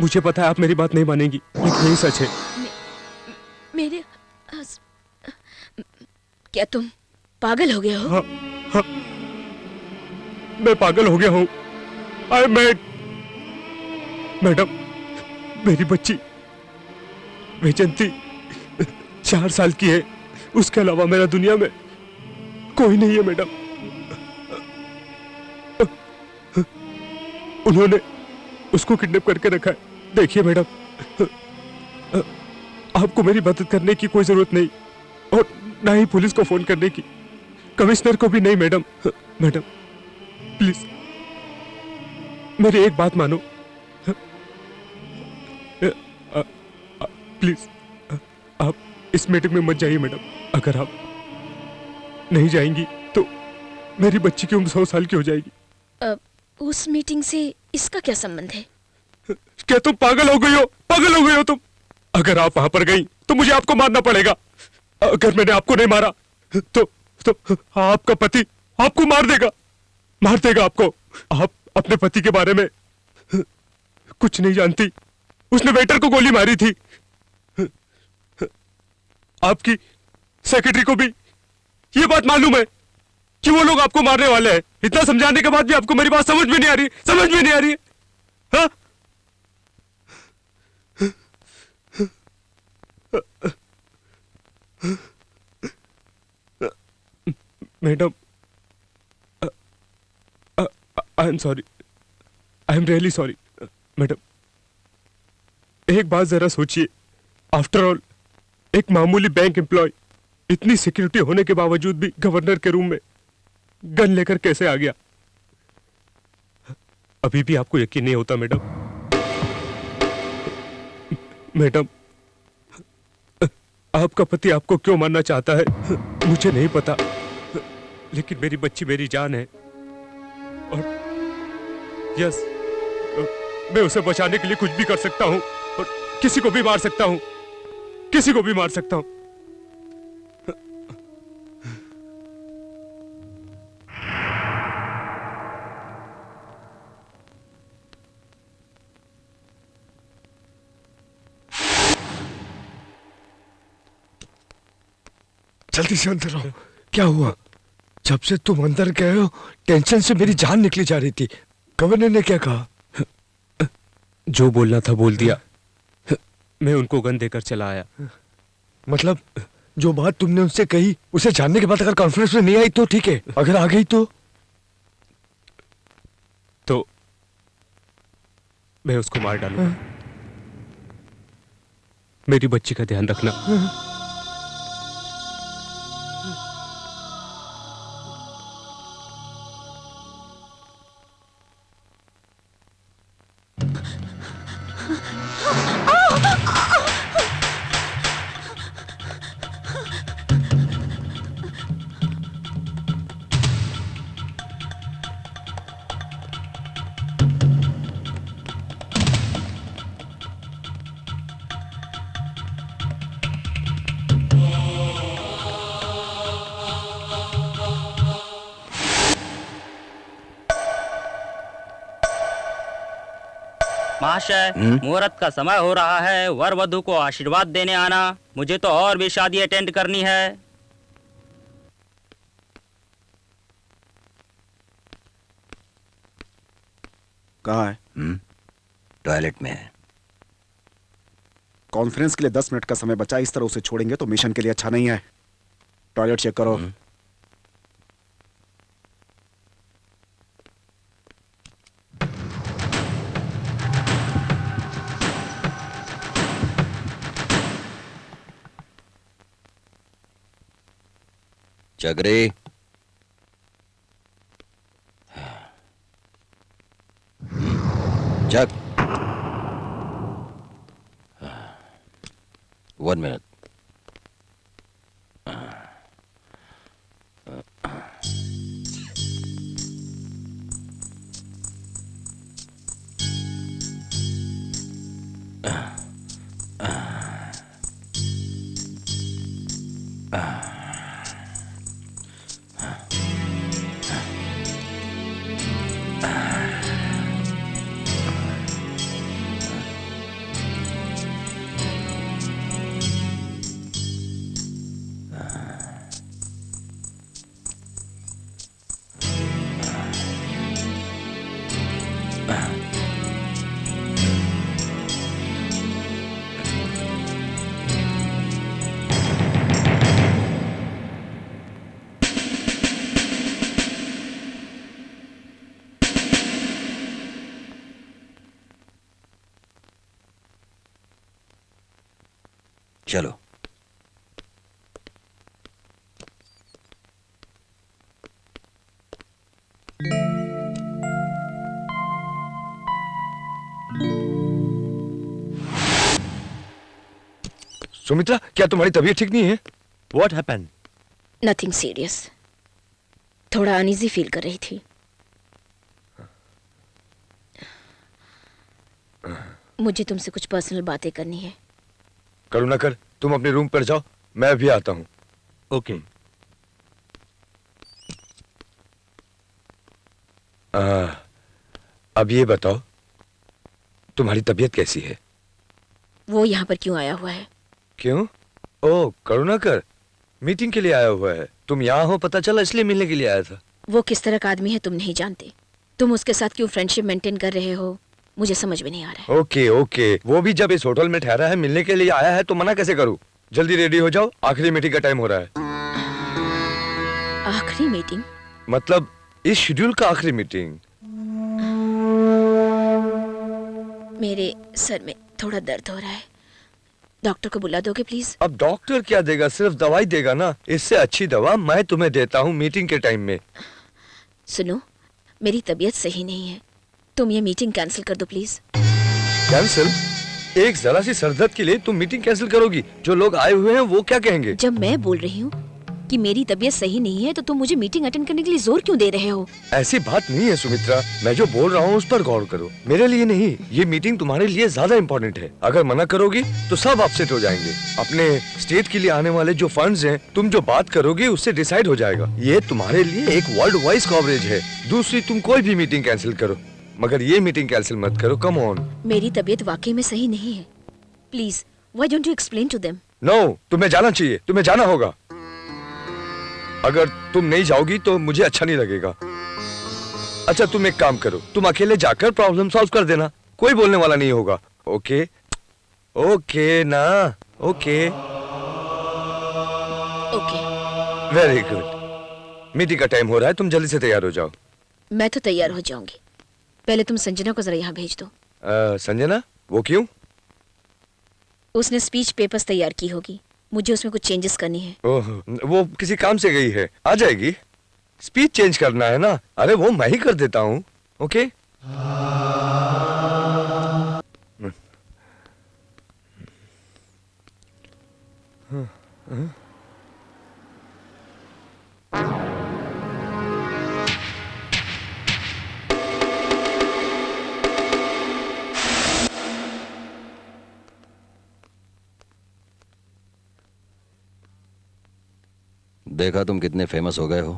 मुझे पता है आप मेरी बात नहीं मानेंगी, लेकिन यही सच है। मेरे क्या तुम पागल हो गए हो? हाँ, हाँ, मैं पागल हो गया हूँ। आई मैड। मैडम, मेरी बच्ची वैजंती 4 साल की है, उसके अलावा मेरा दुनिया में कोई नहीं है मैडम। उन्होंने उसको किडनैप करके रखा है। देखिए मैडम, आपको मेरी मदद करने की कोई जरूरत नहीं, और ना ही पुलिस को फोन करने की, कमिश्नर को भी नहीं मैडम। मैडम प्लीज मेरी एक बात मानो। प्लीज आप इस मीटिंग में मत जाइए मैडम। अगर आप नहीं जाएंगी तो मेरी बच्ची की उम्र 100 साल की हो जाएगी। उस मीटिंग से इसका क्या संबंध है? क्या तुम पागल हो गई हो? पागल हो गई हो तुम? अगर आप वहां पर गई तो मुझे आपको मारना पड़ेगा। अगर मैंने आपको नहीं मारा तो आपका पति आपको मार देगा आपको। आप अपने पति के बारे में कुछ नहीं जानती। उसने वेटर को गोली मारी थी। आपकी सेक्रेटरी को भी ये बात मालूम है कि वो लोग आपको मारने वाले हैं। इतना समझाने के बाद भी आपको मेरी बात समझ में नहीं आ रही, समझ में नहीं आ रही है। हाँ? Madam, I am sorry, I am really sorry. Madam, एक बात जरा सोचिए, आफ्टर ऑल एक मामूली बैंक एम्प्लॉय इतनी सिक्योरिटी होने के बावजूद भी गवर्नर के रूम में गन लेकर कैसे आ गया? अभी भी आपको यकीन नहीं होता मैडम? मैडम, आपका पति आपको क्यों मारना चाहता है मुझे नहीं पता, लेकिन मेरी बच्ची मेरी जान है, और यस, मैं उसे बचाने के लिए कुछ भी कर सकता हूं। और किसी को भी मार सकता हूं, किसी को भी मार सकता हूं। जल्दी से अंदर आओ। क्या हुआ? जब से तुम अंदर गए हो टेंशन से मेरी जान निकली जा रही थी। गवर्नर ने क्या कहा? जो बोलना था बोल दिया। मैं उनको गन देकर चला आया। मतलब जो बात तुमने उनसे कही उसे जानने के बाद अगर कॉन्फ्रेंस में नहीं आई तो ठीक है, अगर आ गई तो मैं उसको मार डालूंगा। मेरी बच्ची का ध्यान रखना। महाशय, मुहूर्त का समय हो रहा है, वर वधु को आशीर्वाद देने आना। मुझे तो और भी शादी अटेंड करनी है। कहाँ है? टॉयलेट में है। कॉन्फ्रेंस के लिए 10 मिनट का समय बचा, इस तरह उसे छोड़ेंगे तो मिशन के लिए अच्छा नहीं है। टॉयलेट चेक करो। चक्री, चक। 1 मिनट। चलो। सुमित्रा, क्या तुम्हारी तबीयत ठीक नहीं है? What happened? नथिंग सीरियस, थोड़ा अनईजी फील कर रही थी। मुझे तुमसे कुछ पर्सनल बातें करनी है। करुणाकर, तुम अपने रूम पर जाओ, मैं अभी आता हूं। ओके। अब ये बताओ, तुम्हारी तबीयत कैसी है? वो यहाँ पर क्यों आया हुआ है? क्यों? ओह, करुणाकर मीटिंग के लिए आया हुआ है। तुम यहाँ हो पता चला, इसलिए मिलने के लिए आया था। वो किस तरह का आदमी है तुम नहीं जानते। तुम उसके साथ क्यों फ्रेंडशिप मेंटेन कर रहे हो, मुझे समझ में नहीं आ रहा है। ओके ओके, वो भी जब इस होटल में ठहरा है, मिलने के लिए आया है, तो मना कैसे करूं? जल्दी रेडी हो जाओ, आखिरी मीटिंग का टाइम हो रहा है। आखिरी मीटिंग? मतलब इस शेड्यूल का आखिरी मीटिंग। मेरे सर में थोड़ा दर्द हो रहा है, डॉक्टर को बुला दोगे प्लीज? अब डॉक्टर क्या देगा, सिर्फ दवाई देगा ना। इससे अच्छी दवा मैं तुम्हें देता हूँ मीटिंग के टाइम में। सुनो, मेरी तबीयत सही नहीं है, तुम ये मीटिंग कैंसिल कर दो प्लीज। कैंसिल? एक जरा सी सरदर्द के लिए तुम मीटिंग कैंसिल करोगी? जो लोग आए हुए हैं वो क्या कहेंगे? जब मैं बोल रही हूँ कि मेरी तबीयत सही नहीं है तो तुम मुझे मीटिंग अटेंड करने के लिए जोर क्यों दे रहे हो? ऐसी बात नहीं है सुमित्रा, मैं जो बोल रहा हूँ उस पर गौर करो। मेरे लिए नहीं, ये मीटिंग तुम्हारे लिए ज्यादा इम्पोर्टेंट है। अगर मना करोगी तो सब अपसेट हो जाएंगे। अपने स्टेट के लिए आने वाले जो फंड्स हैं, तुम जो बात करोगी उससे डिसाइड हो जाएगा। ये तुम्हारे लिए एक वर्ल्ड वाइड कवरेज है। दूसरी, तुम कोई भी मीटिंग कैंसिल करो, मगर ये मीटिंग कैंसिल मत करो। Come on. मेरी तबीयत वाकई में सही नहीं है। Please, why don't you explain to them? No, तुम्हें जाना चाहिए, तुम्हें जाना होगा। अगर तुम नहीं जाओगी तो मुझे अच्छा नहीं लगेगा। अच्छा, तुम एक काम करो, तुम अकेले जाकर प्रॉब्लम सॉल्व कर देना, कोई बोलने वाला नहीं होगा। ओके? ओके ना? Okay okay. Very good. Meeting का टाइम हो रहा है, तुम जल्दी से तैयार हो जाओ। मैं तो तैयार हो जाऊंगी, पहले तुम संजना को जरा यहाँ भेज दो। संजना? वो क्यों? उसने स्पीच पेपर्स तैयार की होगी, मुझे उसमें कुछ चेंजेस करनी है। ओह, वो किसी काम से गई है, आ जाएगी। स्पीच चेंज करना है ना? अरे वो मैं ही कर देता हूँ। ओके? देखा तुम कितने फेमस हो गए हो।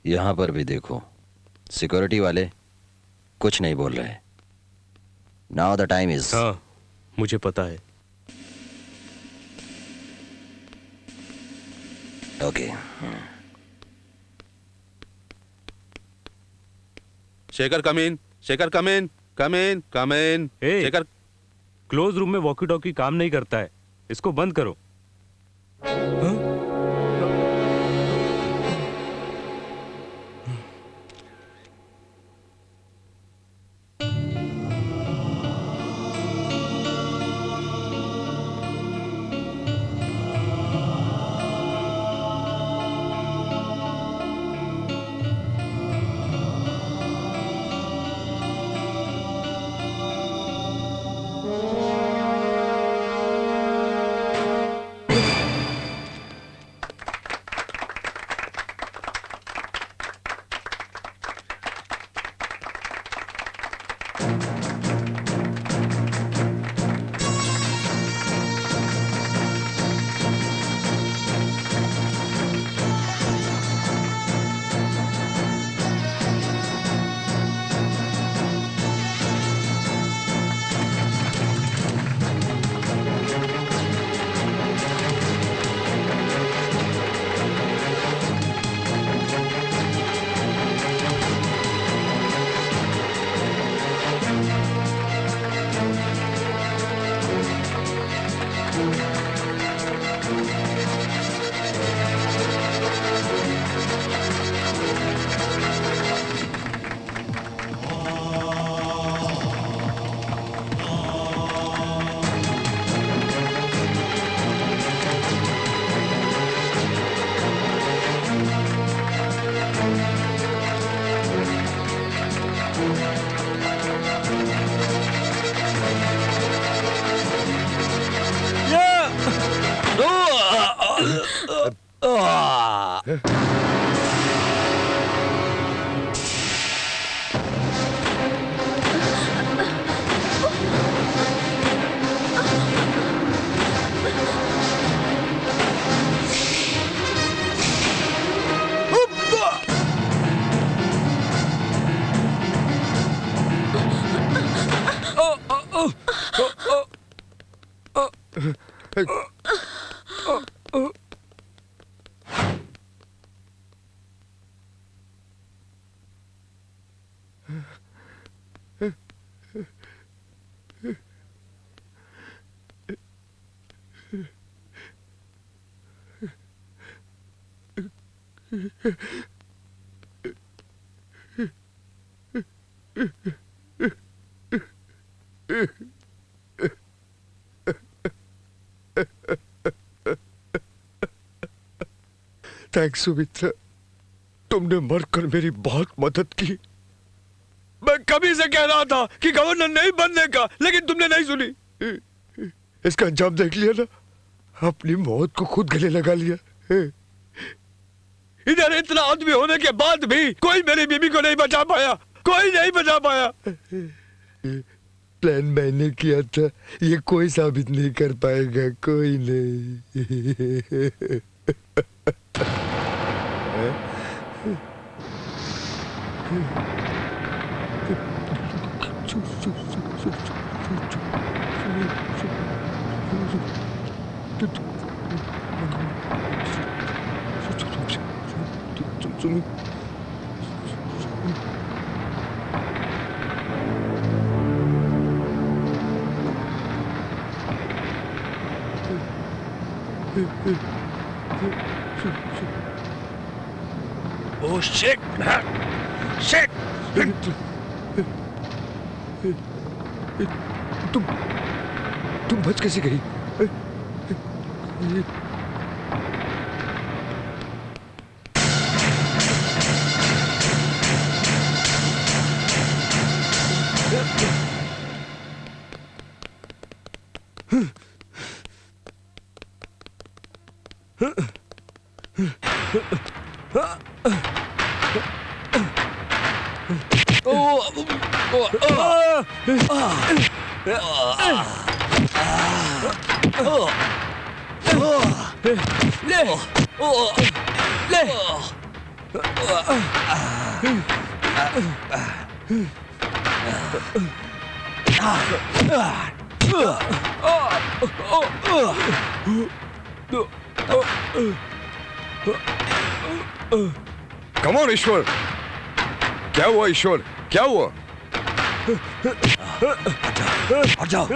यहां पर भी देखो, सिक्योरिटी वाले कुछ नहीं बोल रहे। Now the time is. हाँ, मुझे पता है। ओके। शेखर कम इन, शेखर कम इन, कम इन, कम इन। शेखर, क्लोज रूम में वॉकी टॉकी काम नहीं करता है, इसको बंद करो। हाँ? थैंक्स सुमित्रा, तुमने मरकर मेरी बहुत मदद की। मैं कभी से कह रहा था कि गवर्नर नहीं बनने का, लेकिन तुमने नहीं सुनी। इसका अंजाम देख लिया ना, अपनी मौत को खुद गले लगा लिया। इधर इतना आदमी होने के बाद भी कोई मेरी बीबी को नहीं बचा पाया, कोई नहीं बचा पाया। प्लान मैंने किया था, ये कोई साबित नहीं कर पाएगा, कोई नहीं। Oh shit! Shit! तुम बच कैसे गई? Come on, ईश्वर, क्या हुआ ईश्वर, क्या हुआ? हट जाओ।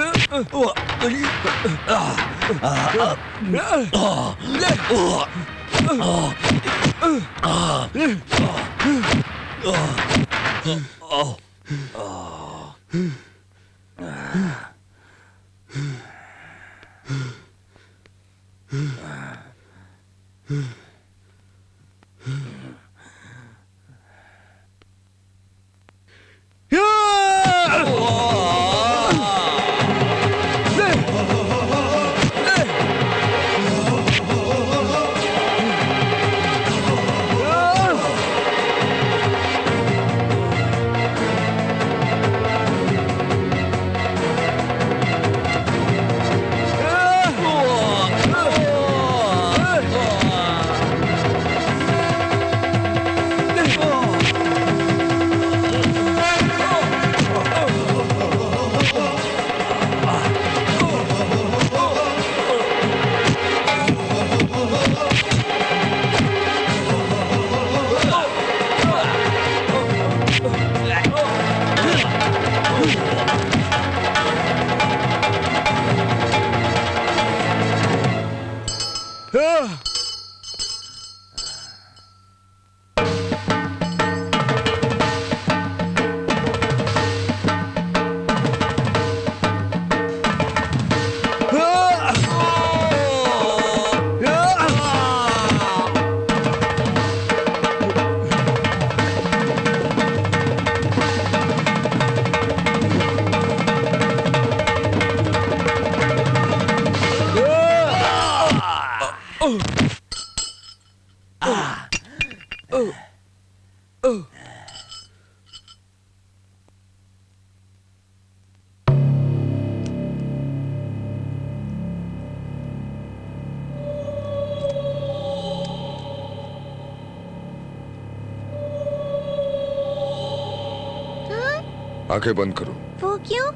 आंखें बंद करो। वो क्यों?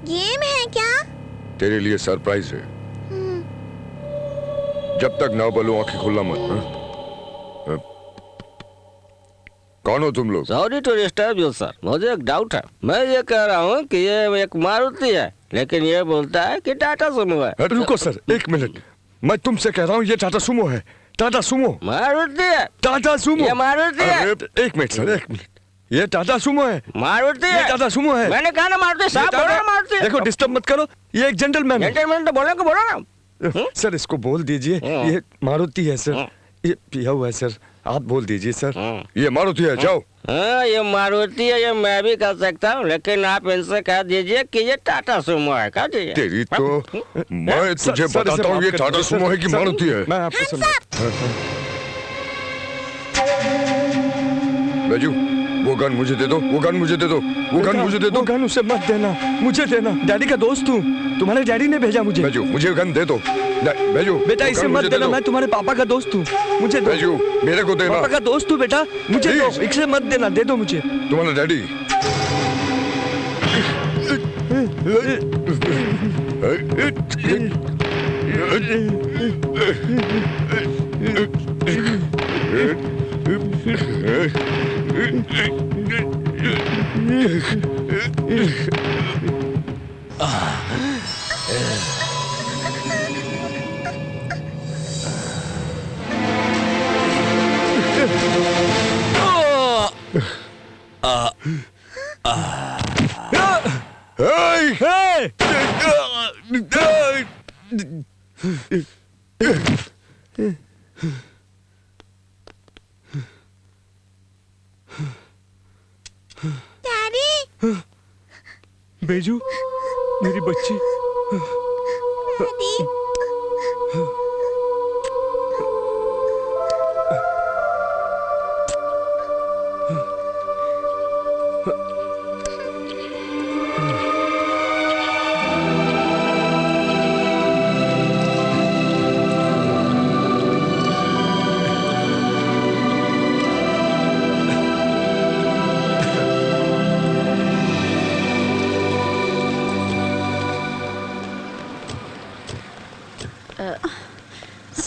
गेम है क्या? तेरे लिए सरप्राइज है। जब तक ना बोलो आंखें खोलना मत। हाँ? कौन हो तुम लोग? Sorry to disturb you sir, मुझे एक डाउट है। मैं ये कह रहा हूँ कि ये एक मारुति है, लेकिन ये बोलता है कि टाटा सुमो है। रुको सर, एक मिनट। मैं तुमसे कह रहा हूँ ये टाटा सुमो है। टाटा सुमो मारुति है। टाटा सुमो ये मारुति है। एक मिनट सर, एक मिनट। ये टाटा सुमो है। मारुति है। ये टाटा सुमो है। मैंने कहा ना मारुति, साहब बोलो ना मारुति। देखो डिस्टर्ब मत करो, ये एक जेंटलमैन है। जेंटलमैन तो बोलो ना। सर इसको बोल दीजिए, ये मारुति है सर, ये पिया हुआ है सर। आप बोल दीजिए सर। ये मारुति है, जाओ। हाँ, ये मारुति है, ये मैं भी कर सकता हूँ, लेकिन आप इनसे कह दीजिए कि ये टाटा सुमो है। कह दीजिए। तेरी तो मैं तुझे बताता हूँ ये टाटा सुमो है कि मारुति है। मैं आपको समझा। बैजू, वो गन मुझे दे दो, वो गन मुझे दे दो, वो गन मुझे दे दो। गन उसे मत देना, मुझे देना। डैडी का दोस्त हूँ, तुम्हारे डैडी ने भेजा मुझे। बैजू, मुझे गन दे दो। बैजू, बेटा इसे मत देना, मैं तुम्हारे पापा का दोस्त हूँ, मुझे दो। बैजू, मेरे को देना। पापा का दोस्त हूँ बेटा, मुझे दो, इसे मत देना, दे दो मुझे। तुम्हारा डैडी। डैडी, बेजू, मेरी बच्ची। डैडी,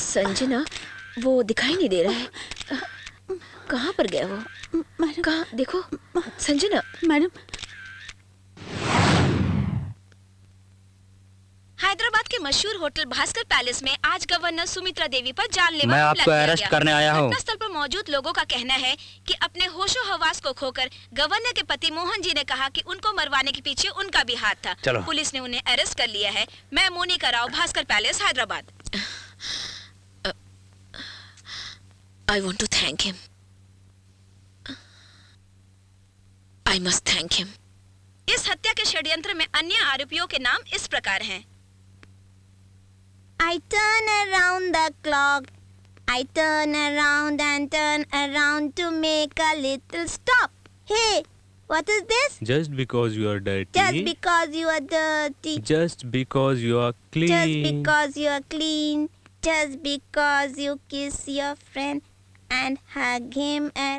संजना, वो दिखाई नहीं दे रहा है। कहाँ पर गया वो? कहाँ? देखो संजना। मैडम, हैदराबाद के मशहूर होटल भास्कर पैलेस में आज गवर्नर सुमित्रा देवी पर जानलेवा मैं हमला आपको किया अरेस्ट गया। करने आया हूँ। घटनास्थल पर मौजूद लोगों का कहना है कि अपने होशो हवास को खोकर गवर्नर के पति मोहन जी ने कहा कि उनको मरवाने के पीछे उनका भी हाथ था। चलो। पुलिस ने उन्हें अरेस्ट कर लिया है। मैं Monika Rao, Bhaskar palace, Hyderabad. I want to thank him. I must thank him. इस हत्या के षड्यंत्र में अन्य आरोपियों के नाम इस प्रकार हैं। I turn around the clock. I turn around and turn around to make a little stop. Hey, what is this? Just because you are dirty. Just because you are dirty. Just because you are clean. Just because you are clean. Just because you kiss your friend and hug him and